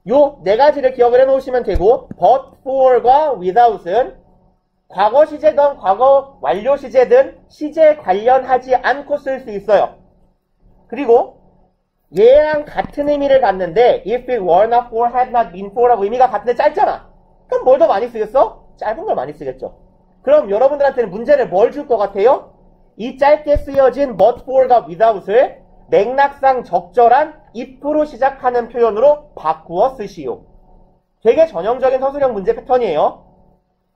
S1: 요 네 가지를 기억을 해 놓으시면 되고, but for과 without은 과거 시제든 과거 완료 시제든 시제 관련하지 않고 쓸 수 있어요. 그리고 얘랑 같은 의미를 갖는데 if it were not for, had not been for라고 의미가 같은데 짧잖아. 그럼 뭘 더 많이 쓰겠어? 짧은 걸 많이 쓰겠죠. 그럼 여러분들한테는 문제를 뭘 줄 것 같아요? 이 짧게 쓰여진 but for과 without을 맥락상 적절한 if로 시작하는 표현으로 바꾸어 쓰시오. 되게 전형적인 서술형 문제 패턴이에요.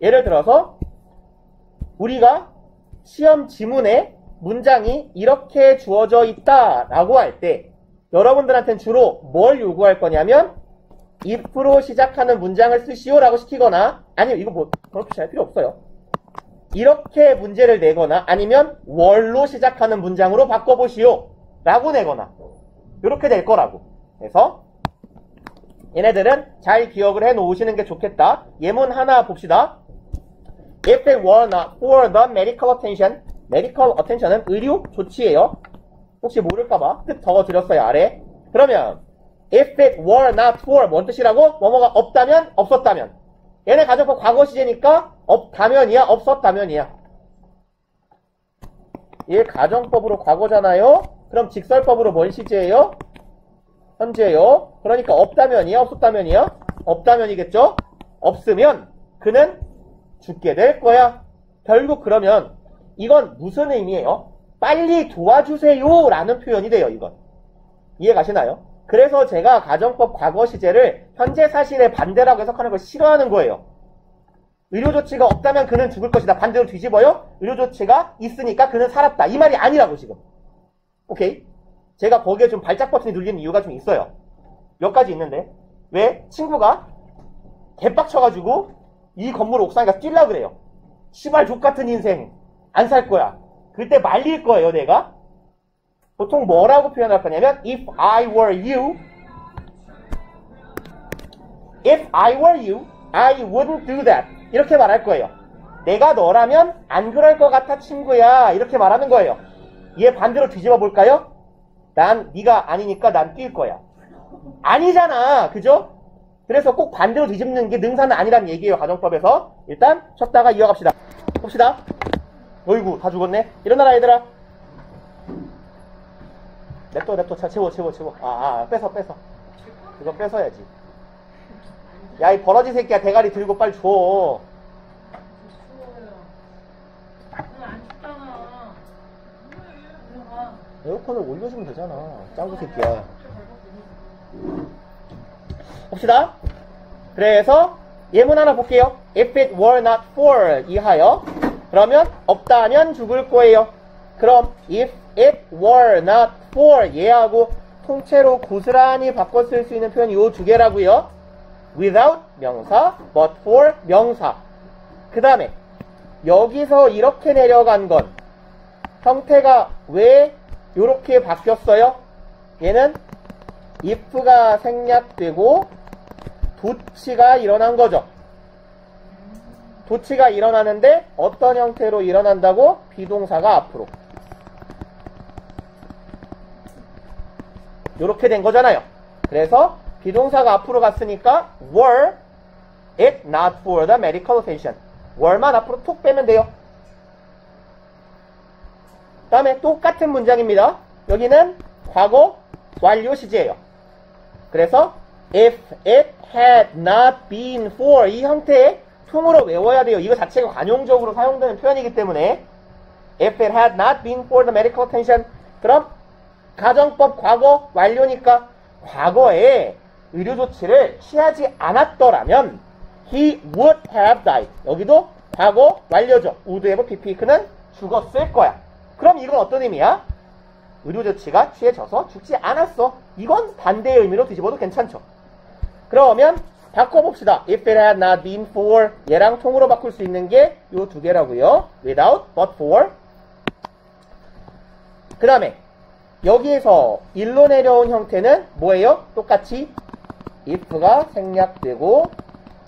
S1: 예를 들어서 우리가 시험 지문에 문장이 이렇게 주어져 있다라고 할 때 여러분들한테는 주로 뭘 요구할 거냐면 if로 시작하는 문장을 쓰시오라고 시키거나, 아니면 이거 뭐 그렇게 할 필요 없어요. 이렇게 문제를 내거나 아니면 were로 시작하는 문장으로 바꿔보시오 라고 내거나 이렇게 될 거라고. 그래서 얘네들은 잘 기억을 해 놓으시는 게 좋겠다. 예문 하나 봅시다. If it were not for the medical attention, medical attention은 의료 조치예요. 혹시 모를까봐 뜻 적어드렸어요, 아래. 그러면 if it were not for 뭔 뜻이라고? 뭐뭐가 없다면, 없었다면. 얘네 가정법 과거 시제니까 없다면이야, 없었다면이야. 얘 가정법으로 과거잖아요. 그럼 직설법으로 뭔 시제예요? 현재예요. 그러니까 없다면이야, 없었다면이야? 없다면이겠죠? 없으면 그는 죽게 될 거야. 결국 그러면 이건 무슨 의미예요? 빨리 도와주세요 라는 표현이 돼요, 이건. 이해 가시나요? 그래서 제가 가정법 과거 시제를 현재 사실의 반대라고 해석하는 걸 싫어하는 거예요. 의료조치가 없다면 그는 죽을 것이다. 반대로 뒤집어요. 의료조치가 있으니까 그는 살았다. 이 말이 아니라고 지금. 오케이? 제가 거기에 좀 발작 버튼이 눌리는 이유가 좀 있어요. 몇 가지 있는데. 왜? 친구가 개빡쳐가지고 이 건물 옥상에 가서 뛰려고 그래요. 시발 족같은 인생 안 살 거야. 그때 말릴 거예요, 내가. 보통 뭐라고 표현할 거냐면 If I were you, I wouldn't do that. 이렇게 말할 거예요. 내가 너라면 안 그럴 것 같아, 친구야. 이렇게 말하는 거예요. 얘 반대로 뒤집어 볼까요? 난 네가 아니니까 난 뛸 거야. 아니잖아, 그죠? 그래서 꼭 반대로 뒤집는 게 능사는 아니라는 얘기예요, 가정법에서. 일단 쉬었다가 이어갑시다. 봅시다. 어이구, 다 죽었네. 일어나라, 얘들아. 냅둬. 자, 채워. 뺏어. 그거 뺏어야지. 야, 이 버러지 새끼야, 대가리 들고 빨리 줘. 에어컨을 올려주면 되잖아, 짱구 새끼야. 봅시다. 그래서 예문 하나 볼게요. If it were not for 이하여. 그러면 없다면 죽을 거예요. 그럼 if it were not for 얘하고 통째로 고스란히 바꿔 쓸 수 있는 표현이 요 두 개라고요. without 명사, but for 명사. 그 다음에 여기서 이렇게 내려간 건 형태가 왜 요렇게 바뀌었어요? 얘는 if가 생략되고 도치가 일어난 거죠. 도치가 일어나는데 어떤 형태로 일어난다고? 비동사가 앞으로. 요렇게 된 거잖아요. 그래서 비동사가 앞으로 갔으니까 were it not for the medical attention. were만 앞으로 툭 빼면 돼요. 그 다음에 똑같은 문장입니다. 여기는 과거 완료 시제예요. 그래서 if it had not been for 이 형태의 통으로 외워야 돼요. 이거 자체가 관용적으로 사용되는 표현이기 때문에 if it had not been for the medical attention. 그럼 가정법 과거 완료니까 과거에 의료조치를 취하지 않았더라면 he would have died. 여기도 과거 완료죠. would have pp. 그는 죽었을 거야. 그럼 이건 어떤 의미야? 의료조치가 취해져서 죽지 않았어. 이건 반대의 의미로 뒤집어도 괜찮죠. 그러면 바꿔봅시다. If it had not been for 얘랑 통으로 바꿀 수 있는 게 요 두 개라고요. Without, but for. 그 다음에 여기에서 일로 내려온 형태는 뭐예요? 똑같이 if가 생략되고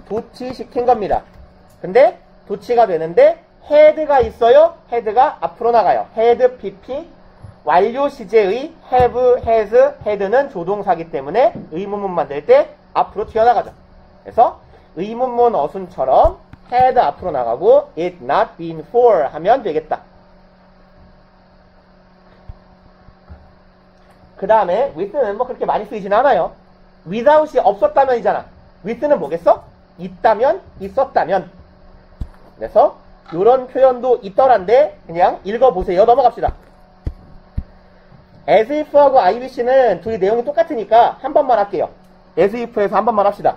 S1: 도치시킨 겁니다. 근데 도치가 되는데 had가 있어요. had가 앞으로 나가요. had pp 완료 시제의 have, has, had는 조동사기 때문에 의문문 만들 때 앞으로 튀어나가죠. 그래서 의문문 어순처럼 had 앞으로 나가고 it not been for 하면 되겠다. 그 다음에 with는 뭐 그렇게 많이 쓰이진 않아요. without이 없었다면이잖아. with는 뭐겠어? 있다면, 있었다면. 그래서 이런 표현도 있더란데 그냥 읽어보세요. 넘어갑시다. as if하고 I wish는 둘이 내용이 똑같으니까 한 번만 할게요. as if에서 한 번만 합시다.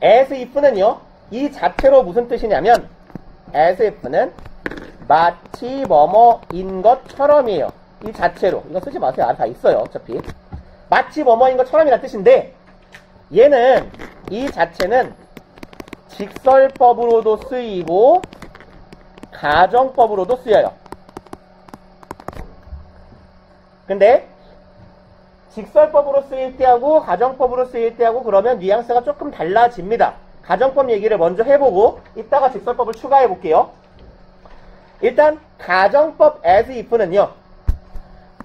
S1: as if는요, 이 자체로 무슨 뜻이냐면 as if는 마치 뭐뭐인 것처럼이에요. 이 자체로. 이거 쓰지 마세요. 다 있어요. 어차피. 마치 뭐뭐인 것처럼이라는 뜻인데 얘는 이 자체는 직설법으로도 쓰이고 가정법으로도 쓰여요. 근데 직설법으로 쓰일 때하고 가정법으로 쓰일 때하고 그러면 뉘앙스가 조금 달라집니다. 가정법 얘기를 먼저 해보고 이따가 직설법을 추가해 볼게요. 일단 가정법 as if는요,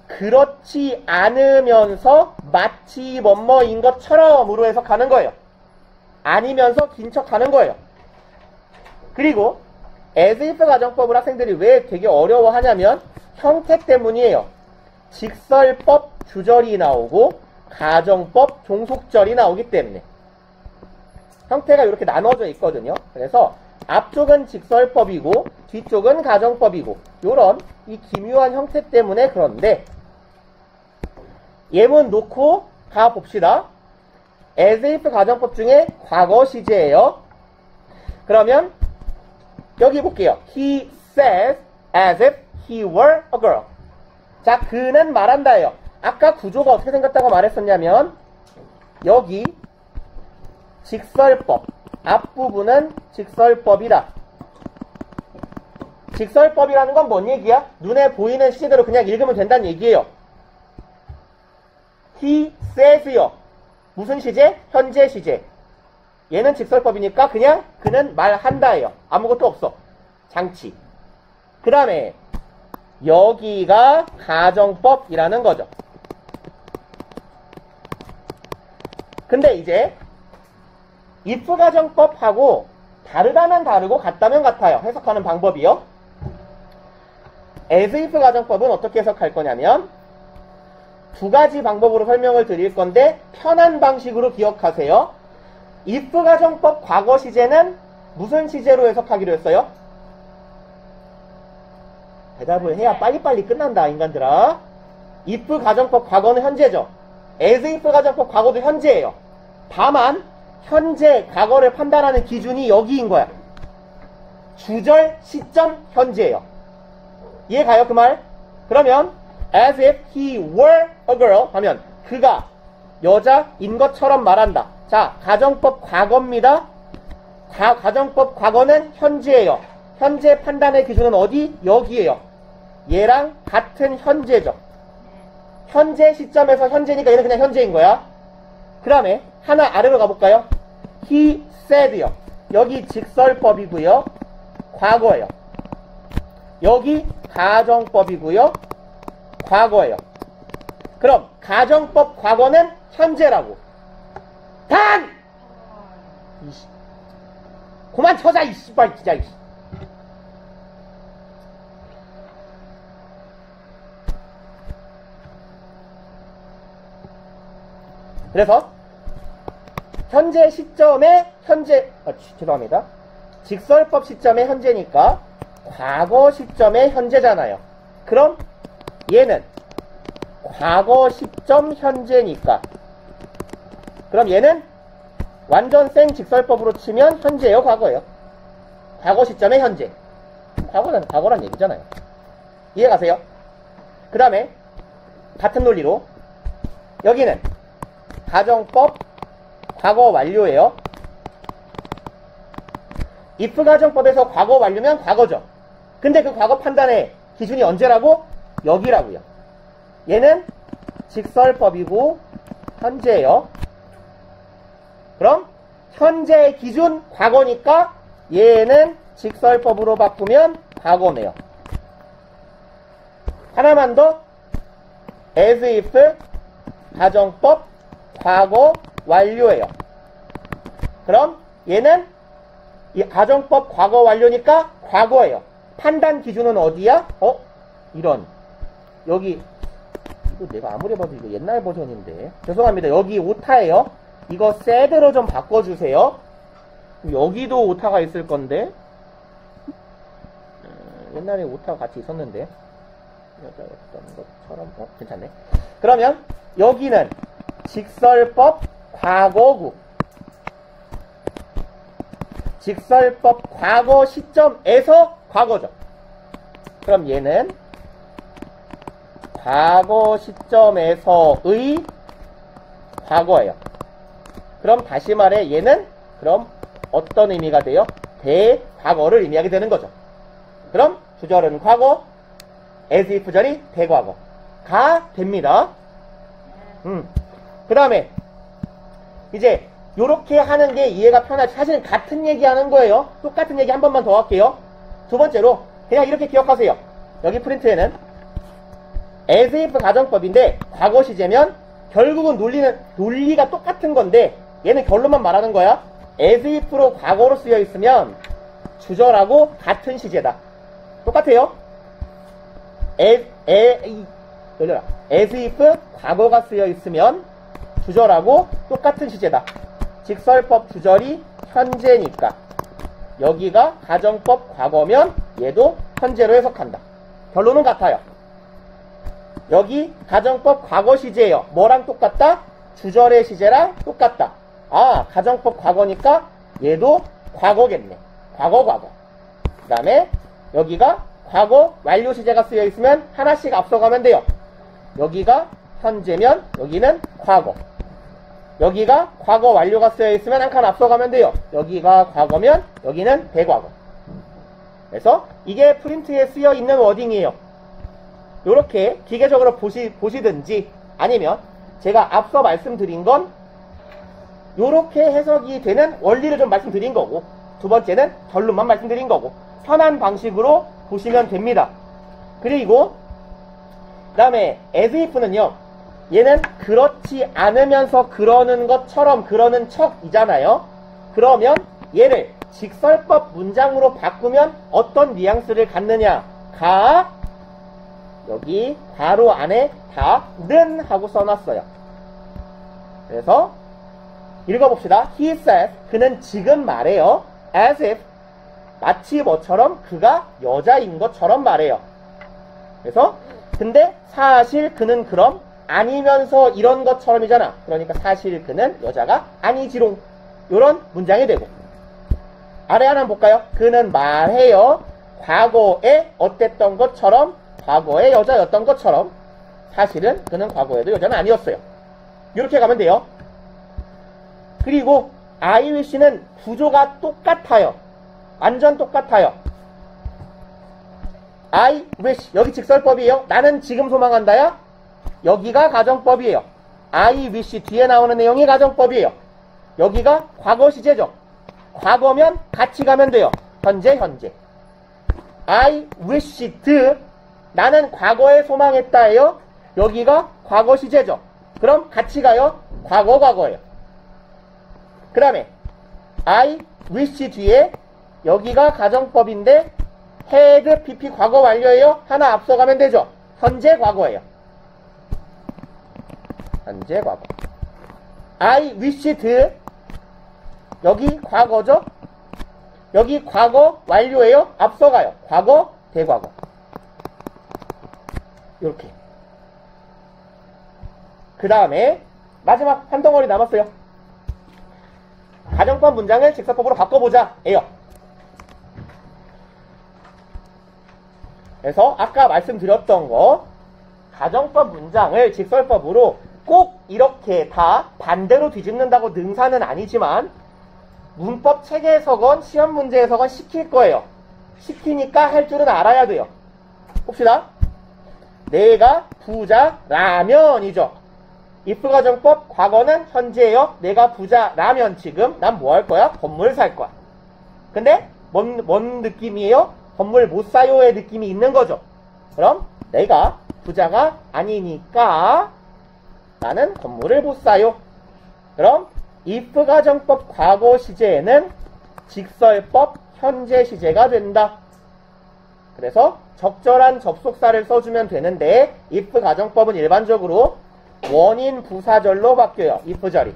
S1: 그렇지 않으면서 마치 뭐뭐인 것처럼으로 해석하는 거예요. 아니면서 긴 척하는 거예요. 그리고 as if 가정법을 학생들이 왜 되게 어려워하냐면 형태 때문이에요. 직설법 주절이 나오고 가정법 종속절이 나오기 때문에 형태가 이렇게 나눠져 있거든요. 그래서 앞쪽은 직설법이고 뒤쪽은 가정법이고 요런 이 기묘한 형태 때문에 그런데 예문 놓고 가봅시다. as if 가정법 중에 과거 시제예요. 그러면 여기 볼게요. He says as if he were a girl. 자, 그는 말한다예요. 아까 구조가 어떻게 생겼다고 말했었냐면 여기 직설법, 앞부분은 직설법이다. 직설법이라는 건 뭔 얘기야? 눈에 보이는 시제대로 그냥 읽으면 된다는 얘기예요. He says요. 무슨 시제? 현재 시제. 얘는 직설법이니까 그냥 그는 말한다예요. 아무것도 없어. 장치. 그 다음에 여기가 가정법이라는 거죠. 근데 이제 if 가정법하고 다르다면 다르고 같다면 같아요. 해석하는 방법이요. as if 가정법은 어떻게 해석할 거냐면 두 가지 방법으로 설명을 드릴 건데 편한 방식으로 기억하세요. if 가정법 과거 시제는 무슨 시제로 해석하기로 했어요? 대답을 해야 빨리빨리 끝난다, 인간들아. if 가정법 과거는 현재죠. as if 가정법 과거도 현재예요. 다만 현재, 과거를 판단하는 기준이 여기인 거야. 주절, 시점, 현재예요. 이해 가요, 그 말? 그러면 as if he were a girl 하면 그가 여자인 것처럼 말한다. 자, 가정법 과거입니다. 가정법 과거는 현재예요. 현재 판단의 기준은 어디? 여기에요. 얘랑 같은 현재죠. 현재 시점에서 현재니까 얘는 그냥 현재인 거야. 그 다음에 하나 아래로 가볼까요? He said요. 여기 직설법이고요. 과거예요. 여기 가정법이고요. 과거예요. 그럼 가정법 과거는 현재라고. 단! 이씨. 그만 쳐자, 이 씨발, 진짜, 이씨. 그래서 현재 시점에 죄송합니다. 직설법 시점에 현재니까 과거 시점에 현재잖아요. 그럼 얘는 과거 시점 현재니까 그럼 얘는 완전 생 직설법으로 치면 현재예요, 과거예요? 과거 시점에 현재. 과거는 과거란 얘기잖아요. 이해가세요? 그 다음에 같은 논리로 여기는 가정법 과거 완료예요. if 가정법에서 과거 완료면 과거죠. 근데 그 과거 판단의 기준이 언제라고? 여기라고요. 얘는 직설법이고 현재예요. 그럼 현재의 기준 과거니까 얘는 직설법으로 바꾸면 과거네요. 하나만 더. as if 가정법 과거 완료예요. 그럼 얘는 이 가정법 과거 완료니까 과거예요. 판단 기준은 어디야? 이런. 여기 이거 내가 아무리 봐도 이거 옛날 버전인데 죄송합니다. 여기 오타예요. 이거 새대로 좀 바꿔주세요. 여기도 오타가 있을 건데 옛날에 오타가 같이 있었는데 여자였던 것처럼 괜찮네. 그러면 여기는 직설법 과거구 직설법 과거 시점에서 과거죠. 그럼 얘는 과거 시점에서의 과거예요. 그럼 다시 말해 얘는 그럼 어떤 의미가 돼요? 대과거를 의미하게 되는 거죠. 그럼 주절은 과거, as if 절이 대과거가 됩니다. 그 다음에 이제 요렇게 하는 게 이해가 편하지. 사실은 같은 얘기 하는 거예요. 똑같은 얘기 한 번만 더 할게요. 두 번째로 그냥 이렇게 기억하세요. 여기 프린트에는 as if 가정법인데 과거 시제면 결국은 논리가 똑같은 건데 얘는 결론만 말하는 거야. as if로 과거로 쓰여 있으면 주절하고 같은 시제다. 똑같아요. as if 과거가 쓰여 있으면 주절하고 똑같은 시제다. 직설법 주절이 현재니까 여기가 가정법 과거면 얘도 현재로 해석한다. 결론은 같아요. 여기 가정법 과거 시제예요. 뭐랑 똑같다? 주절의 시제랑 똑같다. 아, 가정법 과거니까 얘도 과거겠네. 과거. 그 다음에 여기가 과거 완료 시제가 쓰여 있으면 하나씩 앞서가면 돼요. 여기가 현재면 여기는 과거. 여기가 과거 완료가 쓰여 있으면 한 칸 앞서가면 돼요. 여기가 과거면 여기는 대과거. 그래서 이게 프린트에 쓰여 있는 워딩이에요. 이렇게 기계적으로 보시든지 아니면 제가 앞서 말씀드린 건 이렇게 해석이 되는 원리를 좀 말씀드린 거고 두 번째는 결론만 말씀드린 거고 편한 방식으로 보시면 됩니다. 그리고 그 다음에 as if는요. 얘는 그렇지 않으면서 그러는 것처럼 그러는 척이잖아요. 그러면 얘를 직설법 문장으로 바꾸면 어떤 뉘앙스를 갖느냐가 여기 괄호 안에 다는 하고 써놨어요. 그래서 읽어봅시다. He says 그는 지금 말해요. as if 마치 뭐처럼 그가 여자인 것처럼 말해요. 그래서 근데 사실 그는 그럼 아니면서 이런 것처럼이잖아. 그러니까 사실 그는 여자가 아니지롱. 요런 문장이 되고 아래 하나 볼까요? 그는 말해요. 과거에 어땠던 것처럼 과거에 여자였던 것처럼 사실은 그는 과거에도 여자는 아니었어요. 이렇게 가면 돼요. 그리고 I wish는 구조가 똑같아요. 완전 똑같아요. I wish 여기 직설법이에요. 나는 지금 소망한다야. 여기가 가정법이에요. I wish 뒤에 나오는 내용이 가정법이에요. 여기가 과거 시제죠. 과거면 같이 가면 돼요. 현재. I wished 나는 과거에 소망했다예요. 여기가 과거 시제죠. 그럼 같이 가요. 과거예요. 그 다음에 I wish 뒤에 여기가 가정법인데 had pp 과거 완료예요. 하나 앞서가면 되죠. 현재 과거예요. 현재 과거. I wished 여기 과거죠. 여기 과거 완료예요. 앞서가요. 과거 대과거. 이렇게. 그 다음에 마지막 한 덩어리 남았어요. 가정법 문장을 직설법으로 바꿔보자 예요. 그래서 아까 말씀드렸던 거 가정법 문장을 직설법으로 꼭 이렇게 다 반대로 뒤집는다고 능사는 아니지만 문법 체계에서건 시험 문제에서건 시킬 거예요. 시키니까 할 줄은 알아야 돼요. 봅시다. 내가 부자라면이죠. if 가정법 과거는 현재예요. 내가 부자라면 지금 난 뭐 할 거야? 건물 살 거야. 근데 뭔 느낌이에요? 건물 못 사요의 느낌이 있는 거죠. 그럼 내가 부자가 아니니까 나는 건물을 못 사요. 그럼 if 가정법 과거 시제에는 직설법 현재 시제가 된다. 그래서 적절한 접속사를 써주면 되는데 if 가정법은 일반적으로 원인 부사절로 바뀌어요. if 절이.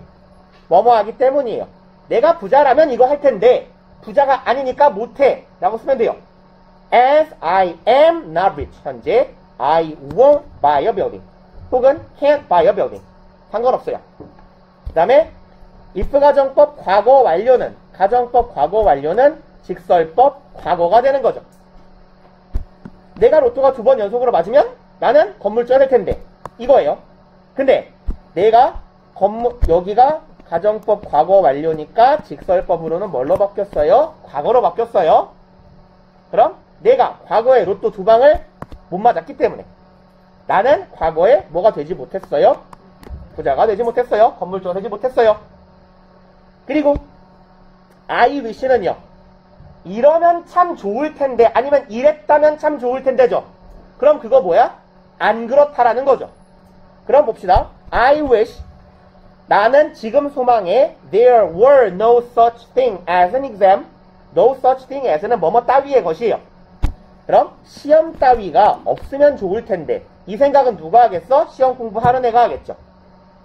S1: 뭐뭐 하기 때문이에요. 내가 부자라면 이거 할 텐데 부자가 아니니까 못해 라고 쓰면 돼요. As I am not rich. 현재 I won't buy a building. 혹은 can't buy a building. 상관없어요. 그 다음에 if 가정법 과거 완료는 가정법 과거 완료는 직설법 과거가 되는 거죠. 내가 로또가 2번 연속으로 맞으면 나는 건물 줘야 될 텐데 이거예요. 근데 내가 여기가 가정법 과거 완료니까 직설법으로는 뭘로 바뀌었어요? 과거로 바뀌었어요. 그럼 내가 과거에 로또 2방을 못 맞았기 때문에 나는 과거에 뭐가 되지 못했어요? 부자가 되지 못했어요. 건물주가 되지 못했어요. 그리고 I wish는요. 이러면 참 좋을 텐데 아니면 이랬다면 참 좋을 텐데죠. 그럼 그거 뭐야? 안 그렇다라는 거죠. 그럼 봅시다. I wish 나는 지금 소망에 there were no such thing as an exam. No such thing as는 뭐뭐 따위의 것이에요. 그럼 시험 따위가 없으면 좋을 텐데 이 생각은 누가 하겠어? 시험 공부하는 애가 하겠죠.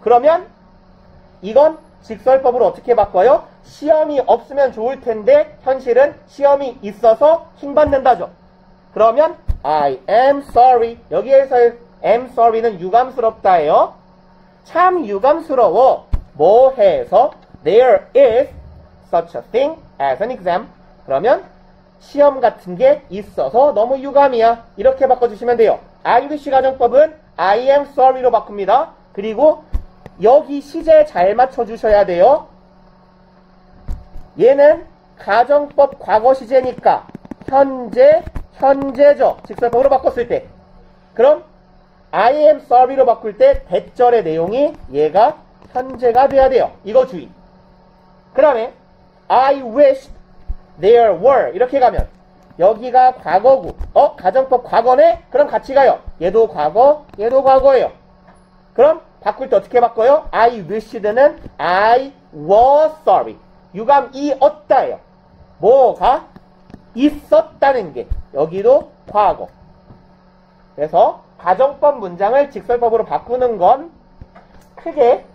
S1: 그러면 이건 직설법으로 어떻게 바꿔요? 시험이 없으면 좋을 텐데 현실은 시험이 있어서 킹받는다죠. 그러면 I am sorry. 여기에서의 am sorry는 유감스럽다예요. 참 유감스러워. 뭐 해서 there is such a thing as an exam. 그러면 시험 같은 게 있어서 너무 유감이야. 이렇게 바꿔주시면 돼요. I wish 가정법은 I am sorry로 바꿉니다. 그리고 여기 시제 잘 맞춰주셔야 돼요. 얘는 가정법 과거 시제니까 현재죠. 직설법으로 바꿨을 때. 그럼 I am sorry로 바꿀 때 대절의 내용이 얘가 현재가 돼야 돼요. 이거 주의. 그 다음에 I wish there were 이렇게 가면 여기가 과거고 가정법 과거네? 그럼 같이 가요. 얘도 과거, 얘도 과거예요. 그럼 바꿀 때 어떻게 바꿔요? I wished는 I was sorry. 유감이 없다예요. 뭐가 있었다는 게 여기도 과거. 그래서 가정법 문장을 직설법으로 바꾸는 건 크게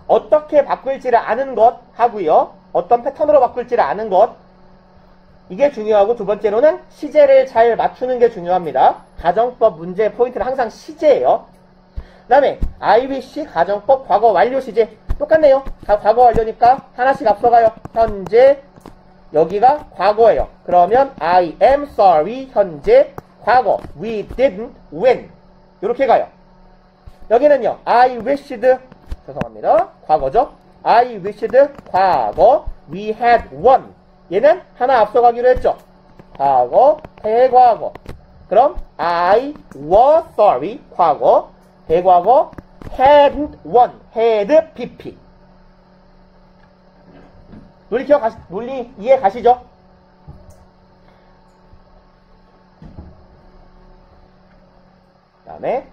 S1: 어떻게 바꿀지를 아는 것 하고요. 어떤 패턴으로 바꿀지를 아는 것. 이게 중요하고 두 번째로는 시제를 잘 맞추는 게 중요합니다. 가정법 문제의 포인트는 항상 시제예요. 그 다음에 I wish 가정법 과거 완료 시제 똑같네요. 다 과거 완료니까 하나씩 앞서가요. 현재 여기가 과거예요. 그러면 I am sorry 현재 과거 we didn't win 이렇게 가요. 여기는요 I wished 죄송합니다. 과거죠. I wished 과거 we had won 얘는 하나 앞서가기로 했죠. 과거 대과거 그럼 I was sorry 과거 대과거 hadn't won had pp 논리 이해 가시죠? 그 다음에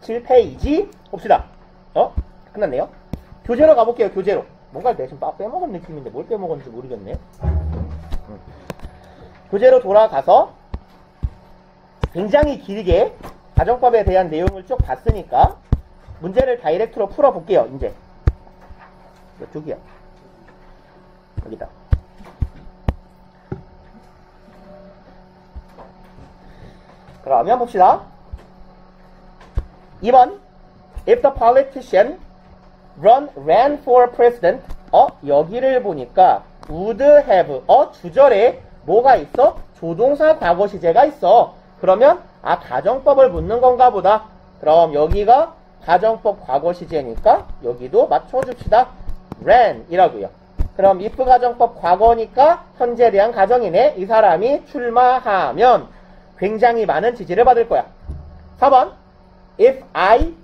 S1: 7페이지 봅시다. 끝났네요. 교재로 가볼게요. 교재로. 뭔가 대신 빼먹은 느낌인데 뭘 빼먹었는지 모르겠네. 교재로 돌아가서 굉장히 길게 가정법에 대한 내용을 쭉 봤으니까 문제를 다이렉트로 풀어볼게요. 이제 이쪽이야. 여기다. 그러면 봅시다. 2번 If the politician ran for president 여기를 보니까 would have 주절에 뭐가 있어? 조동사 과거 시제가 있어. 그러면 가정법을 묻는 건가 보다. 그럼 여기가 가정법 과거 시제니까 여기도 맞춰줍시다. ran 이라고요. 그럼 if 가정법 과거니까 현재에 대한 가정이네. 이 사람이 출마하면 굉장히 많은 지지를 받을 거야. 4번 If I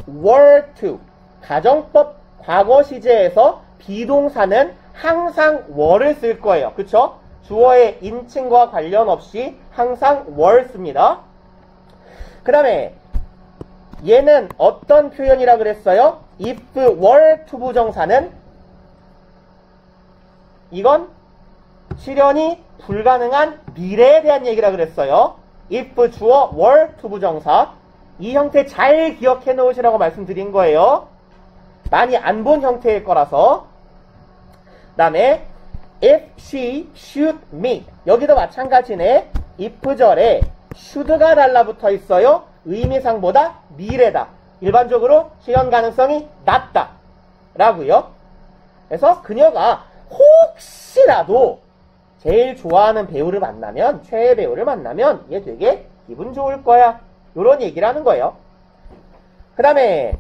S1: were to 가정법 과거 시제에서 비동사는 항상 were을 쓸 거예요. 그쵸? 주어의 인칭과 관련 없이 항상 were 씁니다. 그 다음에 얘는 어떤 표현이라 그랬어요? if were 투부정사는 이건 실현이 불가능한 미래에 대한 얘기라 그랬어요. if 주어 were 투부정사 이 형태 잘 기억해 놓으시라고 말씀드린 거예요. 많이 안 본 형태일 거라서. 그 다음에 if she should meet 여기도 마찬가지네. if절에 should가 달라붙어 있어요. 의미상보다 미래다. 일반적으로 실현 가능성이 낮다 라고요. 그래서 그녀가 혹시라도 제일 좋아하는 배우를 만나면, 최애 배우를 만나면 얘 되게 기분 좋을 거야. 요런 얘기를 하는 거예요. 그 다음에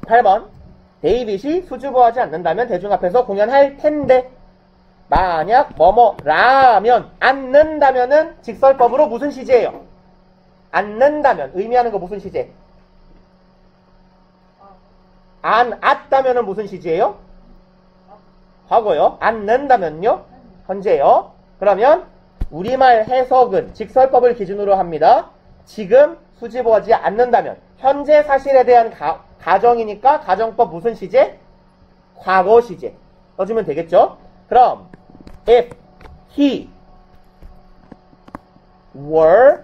S1: 8번 데이빗이 수줍어하지 않는다면 대중 앞에서 공연할 텐데 만약 뭐뭐라면 않는다면은 직설법으로 무슨 시제예요? 않는다면 의미하는 거 무슨 시제? 안 왔다면은 무슨 시제예요? 과거요. 않는다면요? 현재요. 그러면 우리말 해석은 직설법을 기준으로 합니다. 지금 수집하지 않는다면 현재 사실에 대한 가정이니까 가정법 무슨 시제? 과거 시제 써주면 되겠죠? 그럼 if he were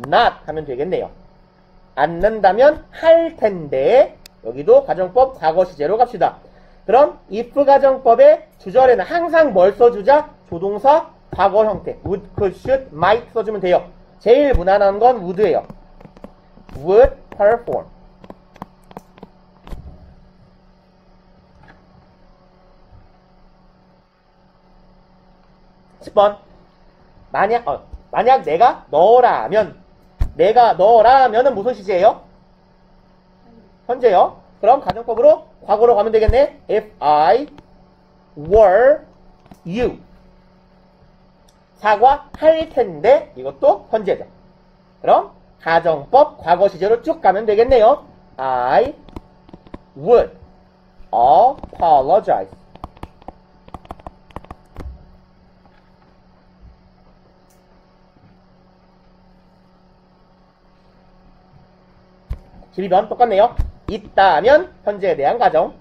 S1: not 하면 되겠네요. 않는다면 할 텐데 여기도 가정법 과거 시제로 갑시다. 그럼 if 가정법의 주절에는 항상 뭘 써주자? 조동사 과거 형태 would, could, should, might 써주면 돼요. 제일 무난한 건 would예요. would perform. (10번) 만약 내가 너라면은 무슨 시제예요? 현재요. 그럼 가정법으로 과거로 가면 되겠네. If I were you. 사과할 텐데 이것도 현재죠. 그럼 가정법 과거 시제로 쭉 가면 되겠네요. I would apologize. (12번) 똑같네요. 있다면 현재에 대한 가정.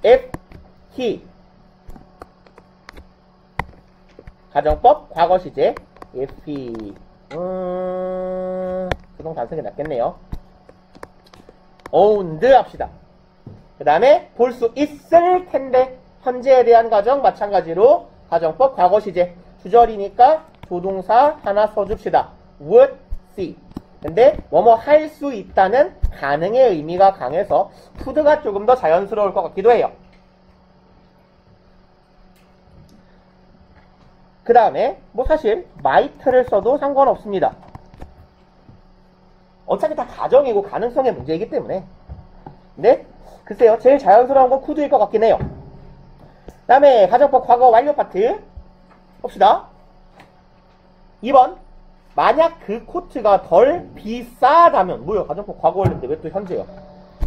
S1: If he 가정법 과거 시제. If he 수동 단순이 낫겠네요. owned 합시다. 그 다음에 볼 수 있을 텐데 현재에 대한 가정 마찬가지로 가정법 과거 시제. 주절이니까 조동사 하나 써줍시다. would see. 근데 뭐뭐 할 수 있다는 가능의 의미가 강해서 could가 조금 더 자연스러울 것 같기도 해요. 그 다음에 뭐 사실 might를 써도 상관없습니다. 어차피 다 가정이고 가능성의 문제이기 때문에. 근데 글쎄요, 제일 자연스러운 건 could일 것 같긴 해요. 그 다음에 가정법 과거 완료 파트 봅시다. 2번 만약 그 코트가 덜 비싸다면 뭐요? 가정법 과거 완료인데 왜 또 현재요?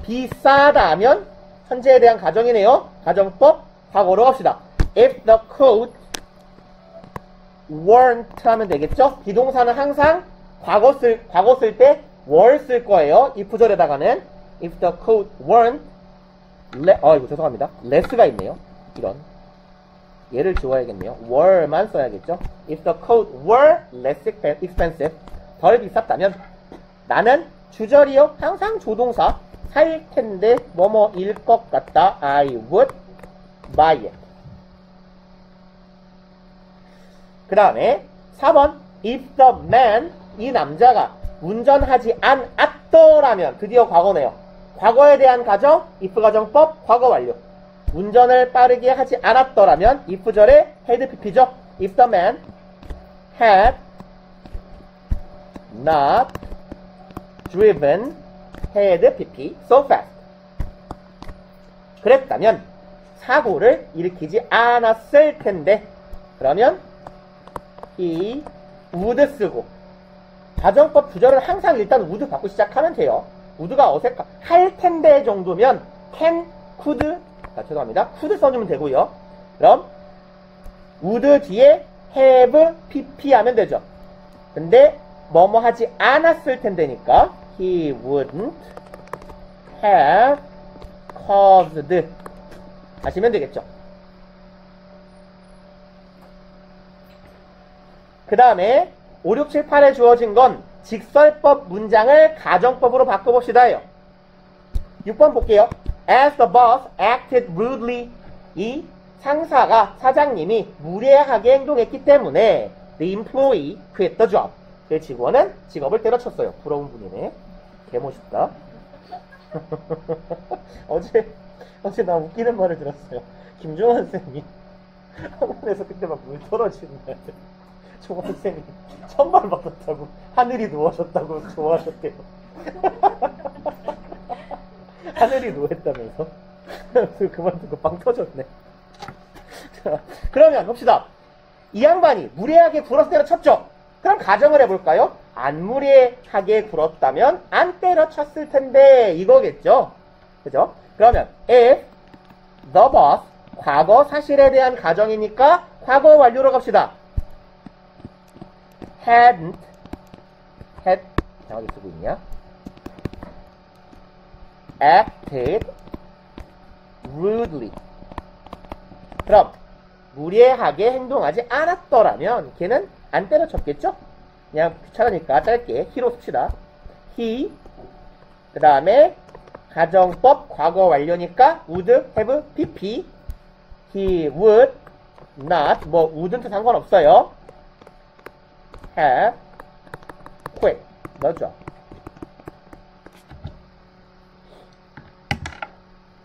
S1: 비싸다면 현재에 대한 가정이네요. 가정법 과거로 갑시다. If the coat weren't 하면 되겠죠? 비동사는 항상 과거 쓸 때 were 쓸 거예요. if절에다가는 if the coat weren't 이거 죄송합니다. less가 있네요. 이런 얘를 지워야겠네요. were만 써야겠죠. If the coat were less expensive 덜 비쌌다면 나는 주절이요. 항상 조동사 살 텐데 뭐뭐일 것 같다. I would buy it. 그 다음에 4번 If the man 이 남자가 운전하지 않았더라면 드디어 과거네요. 과거에 대한 가정 if 가정법 과거 완료. 운전을 빠르게 하지 않았더라면 if절에 had pp죠. If the man had not driven had pp so fast. 그랬다면 사고를 일으키지 않았을 텐데 그러면 he would 쓰고 가정법 주절은 항상 일단 would 받고 시작하면 돼요. would가 할 텐데 정도면 can, could 죄송합니다. could 써주면 되고요. 그 그럼 would 뒤에 have pp 하면 되죠. 근데 뭐뭐 하지 않았을 텐데니까 he wouldn't have caused 하시면 되겠죠. 그 다음에 5, 6, 7, 8에 주어진 건 직설법 문장을 가정법으로 바꿔봅시다요. 6번 볼게요. As the boss acted rudely, 이 상사가, 사장님이 무례하게 행동했기 때문에 the employee quit the job. 그 직원은 직업을 때려쳤어요. 부러운 분이네. 개멋있다. 어제 나 웃기는 말을 들었어요. 김종환 쌤이 학원에서 그때 막 물 떨어지는 날 종환 쌤이 천발 받았다고 하늘이 누워졌다고 좋아하셨대요. 하늘이 누웠다면서? 그만 두고 빵 터졌네. 자, 그러면 봅시다. 이 양반이 무례하게 굴어서 때려쳤죠? 그럼 가정을 해볼까요? 안 무례하게 굴었다면 안 때려쳤을 텐데 이거겠죠? 그죠? 그러면 if the boss 과거 사실에 대한 가정이니까 과거 완료로 갑시다. had 정확히 쓰고 있냐? acted rudely. 그럼 무례하게 행동하지 않았더라면 걔는 안 때려쳤겠죠? 그냥 귀찮으니까 짧게 he로 씁시다. he 그 다음에 가정법 과거 완료니까 would have pp he would not 뭐 wouldn't 상관없어요. have quit 넣어줘.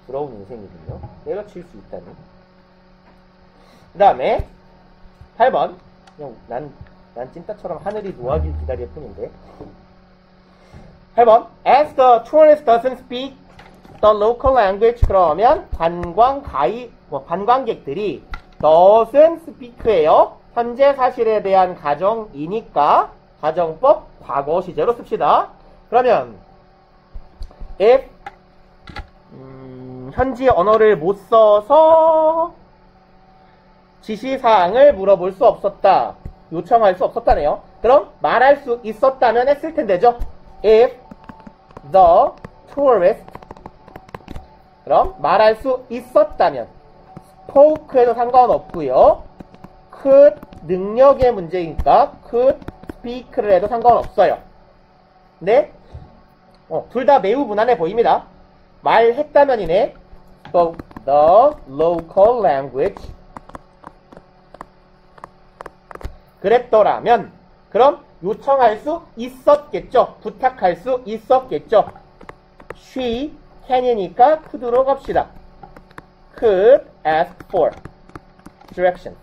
S1: 부러운 인생이군요. 때려칠 수 있다니. 그 다음에 8번 그냥 난 찐따처럼 하늘이 노하길 기다릴 뿐인데 8번 As the tourist doesn't speak the local language 그러면 관광객들이 doesn't speak예요. 현재 사실에 대한 가정이니까 가정법 과거 시제로 씁시다. 그러면 if 현지 언어를 못 써서 지시사항을 물어볼 수 없었다. 요청할 수 없었다네요. 그럼 말할 수 있었다면 했을 텐데죠. If the tourist 그럼 말할 수 있었다면 spoke에도 상관없고요. could 능력의 문제니까 could speak를 해도 상관없어요. 근데 둘 다 매우 무난해 보입니다. 말했다면이네. spoke the local language 그랬더라면 그럼 요청할 수 있었겠죠. 부탁할 수 있었겠죠. she can이니까 could로 갑시다. could ask for direction.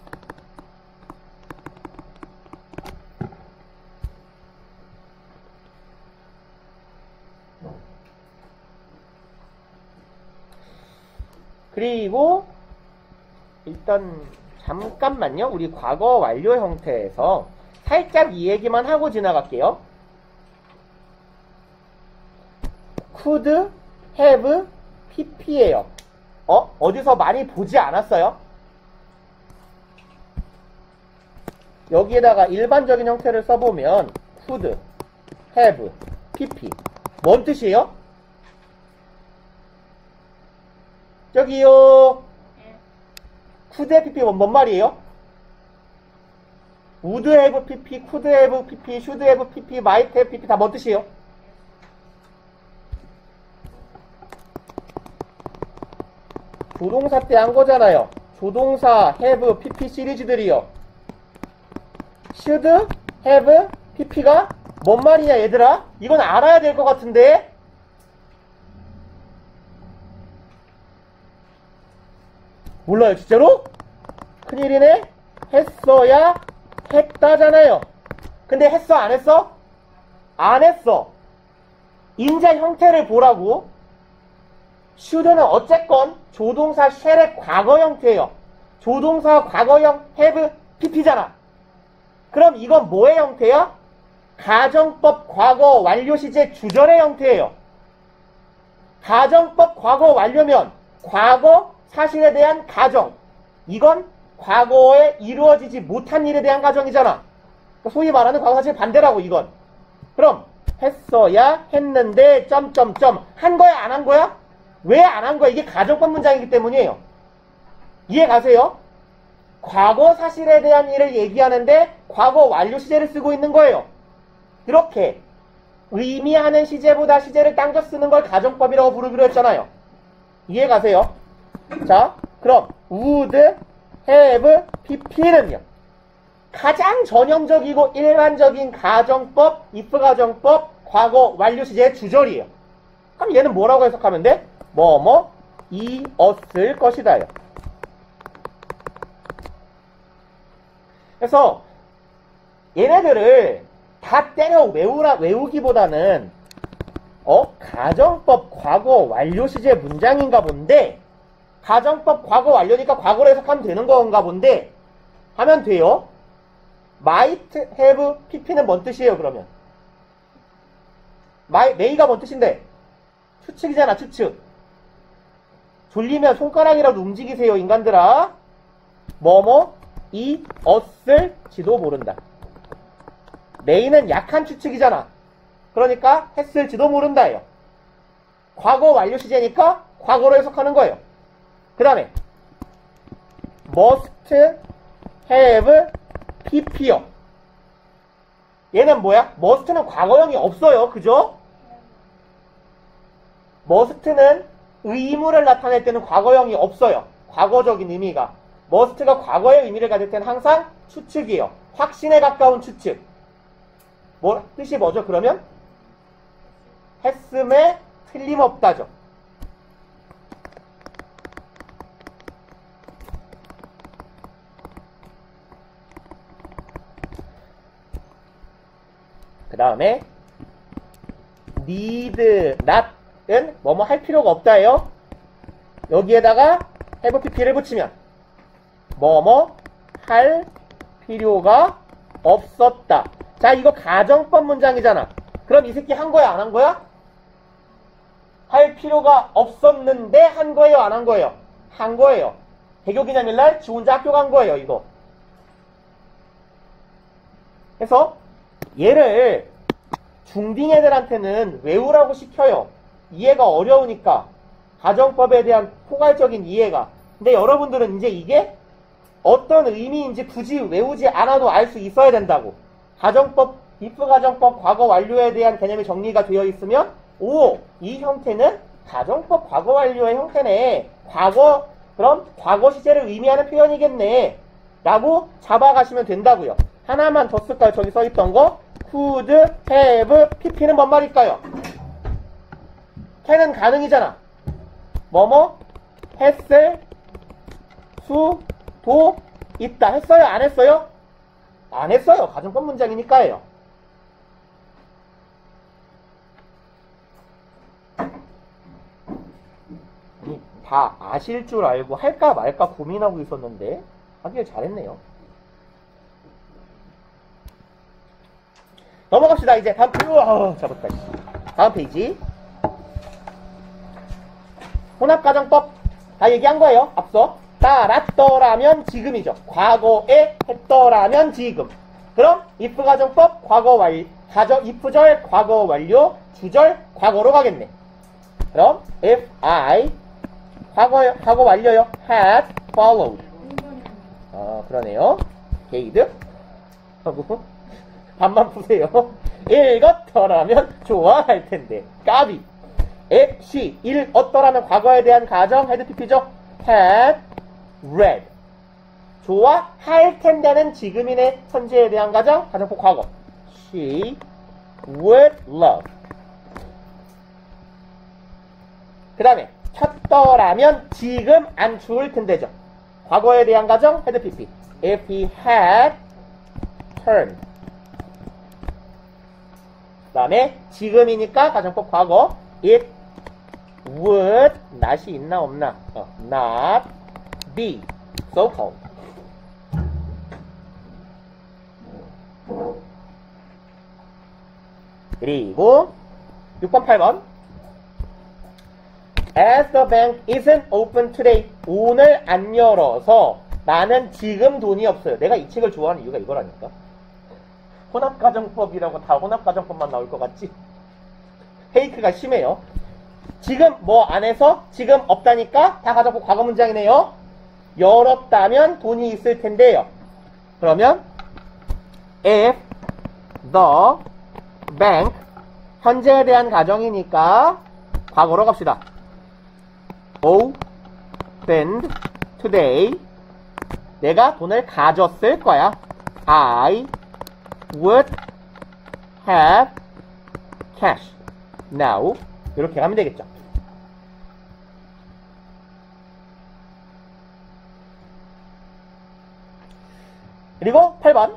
S1: 그리고 일단 잠깐만요. 우리 과거 완료 형태에서 살짝 이 얘기만 하고 지나갈게요. could have pp예요. 어디서 많이 보지 않았어요? 여기에다가 일반적인 형태를 써보면 could have pp 뭔 뜻이에요? 저기요 could have pp 뭔 말이에요? would have pp, could have pp, should have pp, might have pp 다 뭔 뜻이에요? 조동사 때 한 거잖아요. 조동사 have pp 시리즈들이요. should have pp가 뭔 말이냐 얘들아? 이건 알아야 될 것 같은데? 몰라요 진짜로? 큰일이네? 했어야 했다잖아요. 근데 했어 안 했어? 안 했어. 인자 형태를 보라고. should는 어쨌건 조동사 shall의 과거 형태예요. 조동사 과거형 have pp잖아. 그럼 이건 뭐의 형태야? 가정법 과거 완료 시제 주절의 형태예요. 가정법 과거 완료면 과거 사실에 대한 가정. 이건 과거에 이루어지지 못한 일에 대한 가정이잖아. 소위 말하는 과거사실 반대라고 이건. 그럼 했어야 했는데 점점점 한 거야 안 한 거야? 왜 안 한 거야? 이게 가정법 문장이기 때문이에요. 이해 가세요? 과거 사실에 대한 일을 얘기하는데 과거 완료 시제를 쓰고 있는 거예요. 이렇게 의미하는 시제보다 시제를 당겨 쓰는 걸 가정법이라고 부르기로 했잖아요. 이해 가세요? 자, 그럼 would, have, pp는요. 가장 전형적이고 일반적인 가정법, if 가정법, 과거 완료 시제의 주절이에요. 그럼 얘는 뭐라고 해석하면 돼? 이었을 것이다요. 그래서 얘네들을 다 때려 외우기보다는 가정법 과거 완료 시제 문장인가 본데 가정법 과거 완료니까 과거로 해석하면 되는 건가 본데 하면 돼요. might have pp는 뭔 뜻이에요 그러면? may가 뭔 뜻인데? 추측이잖아 추측. 졸리면 손가락이라도 움직이세요 인간들아. 이었을지도 모른다. may는 약한 추측이잖아. 그러니까 했을지도 모른다예요. 과거 완료 시제니까 과거로 해석하는 거예요. 그 다음에 must have pp요. 얘는 뭐야? must는 과거형이 없어요. 그죠? must는 의무를 나타낼 때는 과거형이 없어요. 과거적인 의미가. must가 과거의 의미를 가질 때는 항상 추측이에요. 확신에 가까운 추측. 뜻이 뭐죠? 그러면 했음에 틀림없다죠. 그 다음에 need not은 뭐뭐 할 필요가 없다예요. 여기에다가 have pp를 붙이면 뭐뭐 할 필요가 없었다. 자, 이거 가정법 문장이잖아. 그럼 이 새끼 한 거야 안 한 거야? 할 필요가 없었는데 한 거예요 안 한 거예요? 한 거예요. 개교기념일날 지 혼자 학교 간 거예요 이거. 그래서 얘를 중딩 애들한테는 외우라고 시켜요. 이해가 어려우니까. 가정법에 대한 포괄적인 이해가. 근데 여러분들은 이제 이게 어떤 의미인지 굳이 외우지 않아도 알 수 있어야 된다고. 가정법, if 가정법 과거 완료에 대한 개념이 정리가 되어 있으면 이 형태는 가정법 과거 완료의 형태네. 그럼 과거 시제를 의미하는 표현이겠네. 라고 잡아가시면 된다고요. 하나만 더 쓸까요? 저기 써있던 거. could, have, pp는 뭔 말일까요? can은 가능이잖아. 했을 수도 있다. 했어요? 안 했어요? 안 했어요. 가정법 문장이니까요. 다 아실 줄 알고 할까 말까 고민하고 있었는데 하길 잘했네요. 넘어갑시다. 이제 다음 잡았다. 다음 페이지. 혼합가정법 다 얘기한 거예요. 앞서 따랐더라면 지금이죠. 과거에 했더라면 지금. 그럼 if 가정법 과거 완료, if절 과거 완료, 주절 과거로 가겠네. 그럼 if I 과거 완료요. had followed. 그러네요. 게이드 하고 반만 푸세요. 읽었더라면 좋아할 텐데. 까비. she 읽었더라면 과거에 대한 가정 had pp죠. had read. 좋아할 텐데는 지금인의 현재에 대한 가정 가정법 과거. she would love. 그 다음에 쳤더라면 지금 안 추울 텐데죠. 과거에 대한 가정 had pp. if he had turned. 그 다음에 지금이니까 가정법 과거. it would not이 있나 없나? not be so cold. 그리고 6번 8번 As the bank isn't open today. 오늘 안 열어서 나는 지금 돈이 없어요. 내가 이 책을 좋아하는 이유가 이거라니까. 혼합가정법이라고 다 혼합가정법만 나올 것 같지? 페이크가 심해요. 지금 뭐 안에서 지금 없다니까 다 가져고 과거 문장이네요. 열었다면 돈이 있을 텐데요. 그러면 if the bank 현재에 대한 가정이니까 과거로 갑시다. opened today 내가 돈을 가졌을 거야. I would have cash now 이렇게 가면 되겠죠. 그리고 8번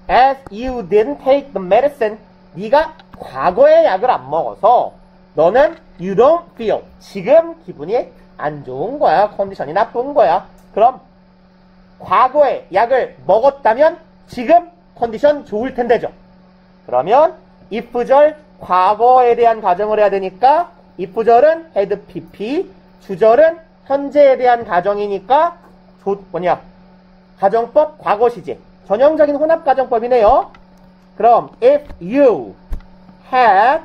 S1: As you didn't take the medicine 네가 과거에 약을 안 먹어서 너는 you don't feel 지금 기분이 안 좋은 거야. 컨디션이 나쁜 거야. 그럼 과거에 약을 먹었다면 지금 컨디션 좋을 텐데죠. 그러면 if절 과거에 대한 가정을 해야 되니까 if절은 had pp 주절은 현재에 대한 가정이니까 가정법 과거 시제 전형적인 혼합가정법이네요. 그럼 if you had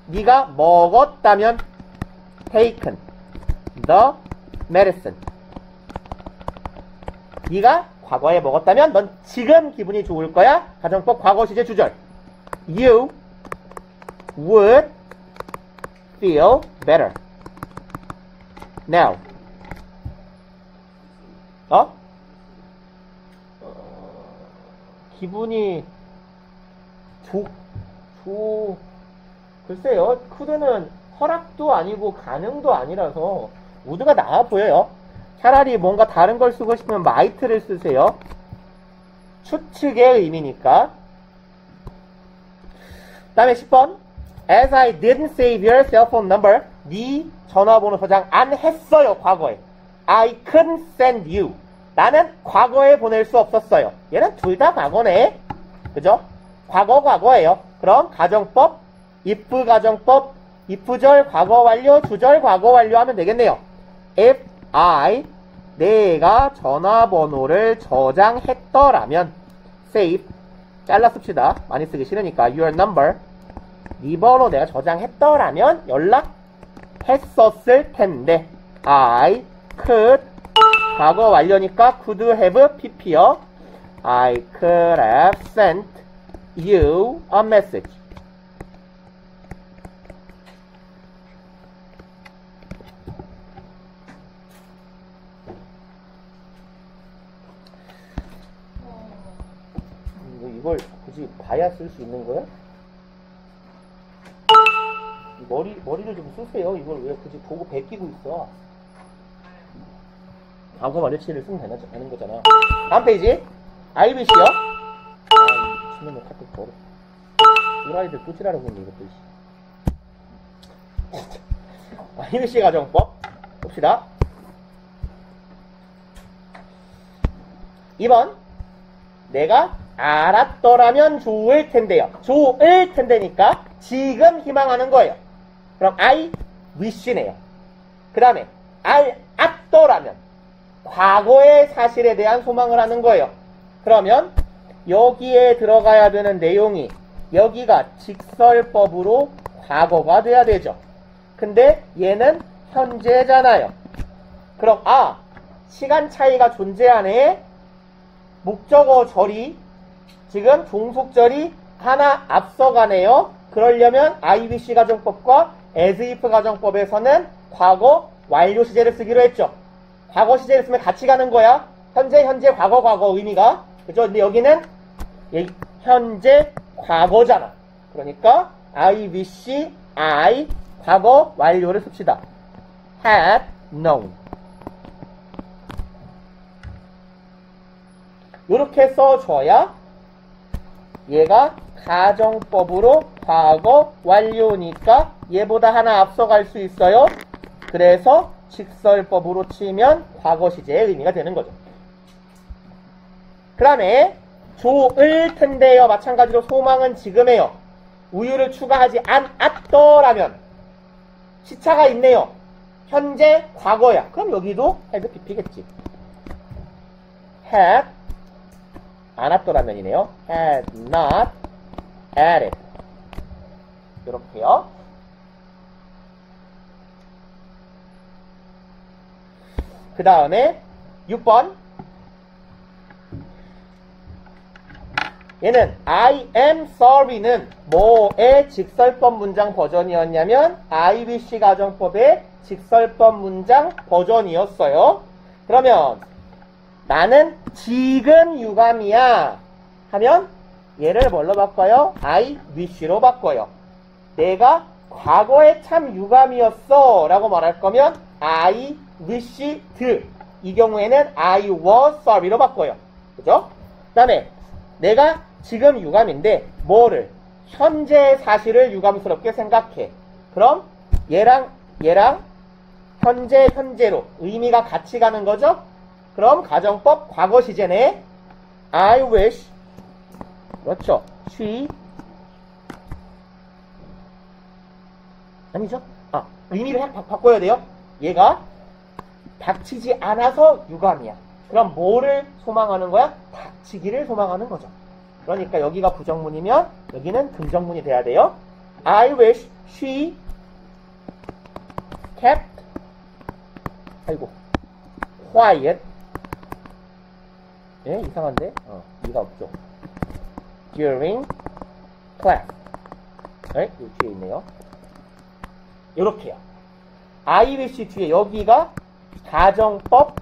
S1: 네가 먹었다면 taken the medicine 네가 과거에 먹었다면 넌 지금 기분이 좋을 거야. 가정법 과거 시제 주절 you would feel better now 기분이 글쎄요. could는 허락도 아니고 가능도 아니라서 would가 나아 보여요. 차라리 뭔가 다른 걸 쓰고 싶으면 might를 쓰세요. 추측의 의미니까. 그 다음에 10번 As I didn't save your cell phone number 네 전화번호 저장 안 했어요. 과거에 I couldn't send you 나는 과거에 보낼 수 없었어요. 얘는 둘 다 과거네. 그죠? 과거예요. 그럼 가정법 if 가정법 if절 과거 완료 주절 과거 완료 하면 되겠네요. If I 내가 전화번호를 저장했더라면 save 잘라 씁시다. 많이 쓰기 싫으니까 your number 네 번호 내가 저장했더라면 연락했었을 텐데 I could 과거 완료니까 could have pp요. I could have sent you a message. 이걸 굳이 봐야 쓸 수 있는 거야? 머리를 좀 쓰세요. 이걸 왜 굳이 보고 베끼고 있어? 과거 완료치를 쓰면 되는 거잖아. 다음 페이지. IBC요. 미친놈의 카톡 버려. 우라이들 또 지랄하고 있네, 이것도. IBC 가정법. 봅시다. 2번. 내가 알았더라면 좋을 텐데요. 좋을 텐데니까 지금 희망하는 거예요. 그럼 I wish네요. 그 다음에 알았더라면 과거의 사실에 대한 소망을 하는 거예요. 그러면 여기에 들어가야 되는 내용이 여기가 직설법으로 과거가 돼야 되죠. 근데 얘는 현재잖아요. 그럼 시간 차이가 존재하네. 목적어 절이 지금 종속절이 하나 앞서가네요. 그러려면 IBC 가정법과 as if 가정법에서는 과거 완료 시제를 쓰기로 했죠. 과거 시제를 쓰면 같이 가는 거야. 현재 과거 의미가. 그죠? 근데 여기는 현재 과거잖아. 그러니까 IBC I 과거 완료를 씁시다. had known. 이렇게 써줘야 얘가 가정법으로 과거 완료니까 얘보다 하나 앞서갈 수 있어요. 그래서 직설법으로 치면 과거 시제의 의미가 되는 거죠. 그 다음에 좋을 텐데요. 마찬가지로 소망은 지금에요. 우유를 추가하지 않았더라면 시차가 있네요. 현재 과거야. 그럼 여기도 had pp겠지. had 안 왔더라면이네요. had not added. 이렇게요. 그 다음에 6번. 얘는 I am sorry는 뭐의 직설법 문장 버전이었냐면 I wish 가정법의 직설법 문장 버전이었어요. 그러면 나는 지금 유감이야 하면 얘를 뭘로 바꿔요? I wish로 바꿔요. 내가 과거에 참 유감이었어 라고 말할 거면 I wished. 이 경우에는 I was sorry로 바꿔요. 그죠? 그 다음에 내가 지금 유감인데 뭐를? 현재의 사실을 유감스럽게 생각해. 그럼 얘랑 현재로 의미가 같이 가는 거죠? 그럼 가정법 과거 시제네. I wish. 그렇죠. she. 아니죠? 의미를 바꿔야 돼요. 얘가 닥치지 않아서 유감이야. 그럼 뭐를 소망하는 거야? 닥치기를 소망하는 거죠. 그러니까 여기가 부정문이면 여기는 긍정문이 돼야 돼요. I wish she kept quiet. 예, 이상한데? 이가 없죠. during class. 네, 이 뒤에 있네요. 요렇게요. I wish 뒤에 여기가 가정법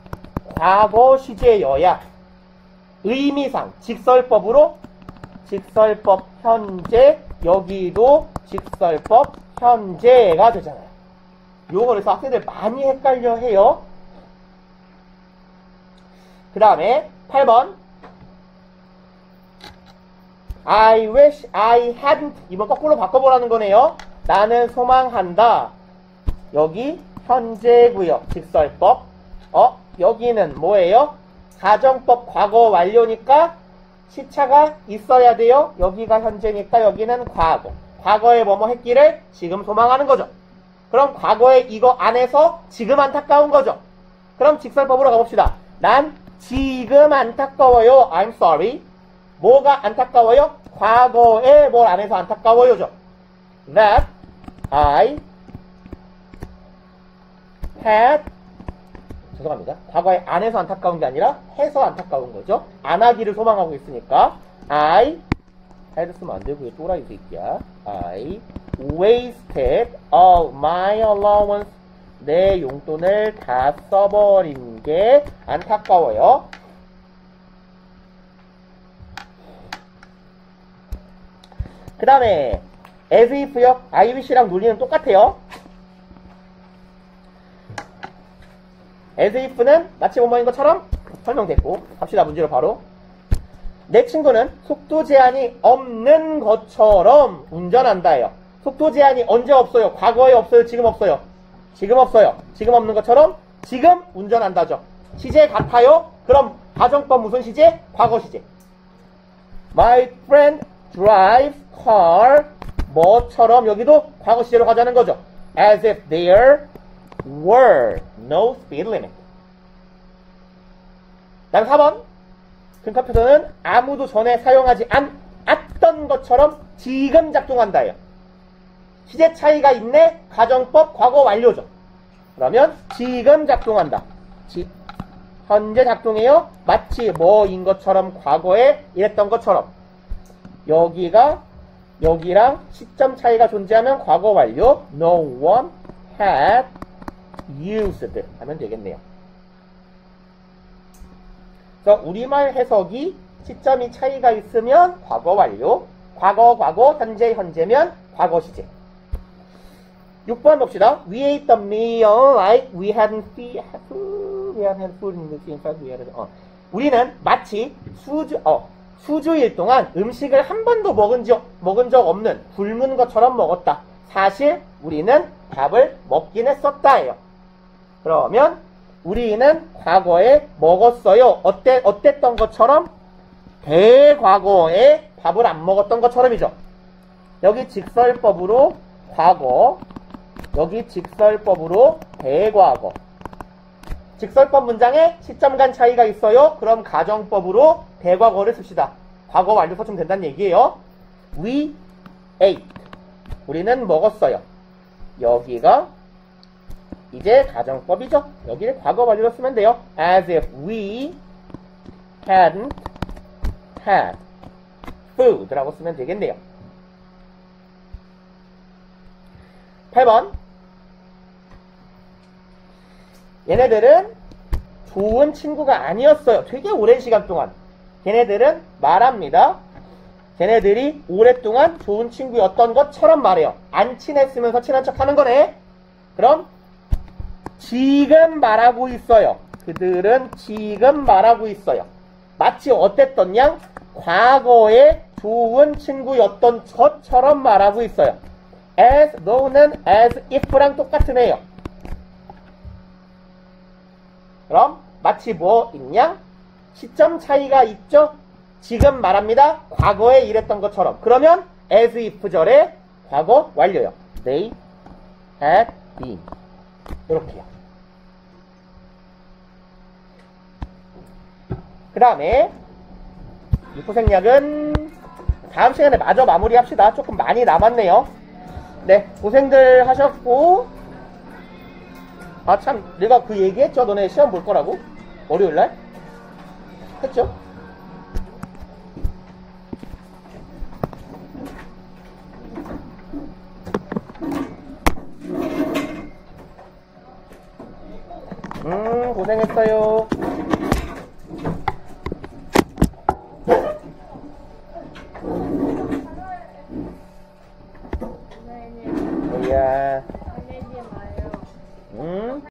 S1: 과거 시제여야 의미상 직설법으로 직설법 현재, 여기도 직설법 현재가 되잖아요. 요거를 그래서 학생들 많이 헷갈려 해요. 그 다음에 8번. I wish I hadn't. 이번 거꾸로 바꿔보라는 거네요. 나는 소망한다. 여기 현재구역 직설법. 여기는 뭐예요? 가정법 과거 완료니까 시차가 있어야 돼요. 여기가 현재니까 여기는 과거. 과거에 뭐뭐 했기를 지금 소망하는 거죠. 그럼 과거에 이거 안에서 지금 안타까운 거죠. 그럼 직설법으로 가봅시다. 난 지금 안타까워요. I'm sorry. 뭐가 안타까워요? 과거에 뭘 안해서 안타까워요죠. That I had. 죄송합니다. 과거에 안 해서 안타까운 게 아니라 해서 안타까운 거죠. 안 하기를 소망하고 있으니까 I had 쓰면 안 되고요. 또라이 새끼야. I wasted all my allowance. 내 용돈을 다 써버린 게 안타까워요. 그 다음에 as if요. I wish랑 논리는 똑같아요. as if는 마치 본문인 것처럼 설명됐고, 갑시다. 문제로 바로. 내 친구는 속도 제한이 없는 것처럼 운전한다예요. 속도 제한이 언제 없어요? 과거에 없어요? 지금 없어요? 지금 없어요. 지금 없는 것처럼 지금 운전한다죠. 시제 같아요? 그럼 가정법 무슨 시제? 과거 시제. My friend drives car. 뭐처럼 여기도 과거 시제로 가자는 거죠. As if there were no speed limit. 다음 4번. 근커표현은 아무도 전에 사용하지 않았던 것처럼 지금 작동한다예요. 시제 차이가 있네. 가정법 과거 완료죠. 그러면 지금 작동한다. 현재 작동해요. 마치 뭐인 것처럼 과거에 이랬던 것처럼. 여기가 여기랑 시점 차이가 존재하면 과거 완료. No one had used 하면 되겠네요. 그래서 우리말 해석이 시점이 차이가 있으면 과거 완료. 과거, 현재, 현재면 과거 시제. 6번 봅시다. We ate the meal like we hadn't had food in the same fact we had. 우리는 마치 수주일 동안 음식을 한 번도 먹은 적 없는 굶은 것처럼 먹었다. 사실 우리는 밥을 먹긴 했었다예요. 그러면 우리는 과거에 먹었어요. 어땠던 것처럼? 대과거에 밥을 안 먹었던 것처럼이죠. 여기 직설법으로 과거, 여기 직설법으로 대과거. 직설법 문장에 시점 간 차이가 있어요. 그럼 가정법으로 대과거를 씁시다. 과거 완료 써주면 된다는 얘기예요. We ate. 우리는 먹었어요. 여기가 이제 가정법이죠. 여기를 과거 완료로 쓰면 돼요. As if we hadn't had food 라고 쓰면 되겠네요. 8번. 얘네들은 좋은 친구가 아니었어요. 되게 오랜 시간 동안. 걔네들은 말합니다. 걔네들이 오랫동안 좋은 친구였던 것처럼 말해요. 안 친했으면서 친한 척 하는 거네. 그럼 지금 말하고 있어요. 그들은 지금 말하고 있어요. 마치 어땠던 양? 과거에 좋은 친구였던 것처럼 말하고 있어요. as though는 as if랑 똑같은 애요. 그럼 마치 뭐 있냐? 시점 차이가 있죠? 지금 말합니다. 과거에 이랬던 것처럼. 그러면 as if 절에 과거 완료요. They had been. 이렇게요. 그 다음에 육부생략은 다음 시간에 마저 마무리합시다. 조금 많이 남았네요. 네, 고생들 하셨고, 아 참, 내가 그 얘기했죠? 너네 시험 볼 거라고? 월요일날? 했죠?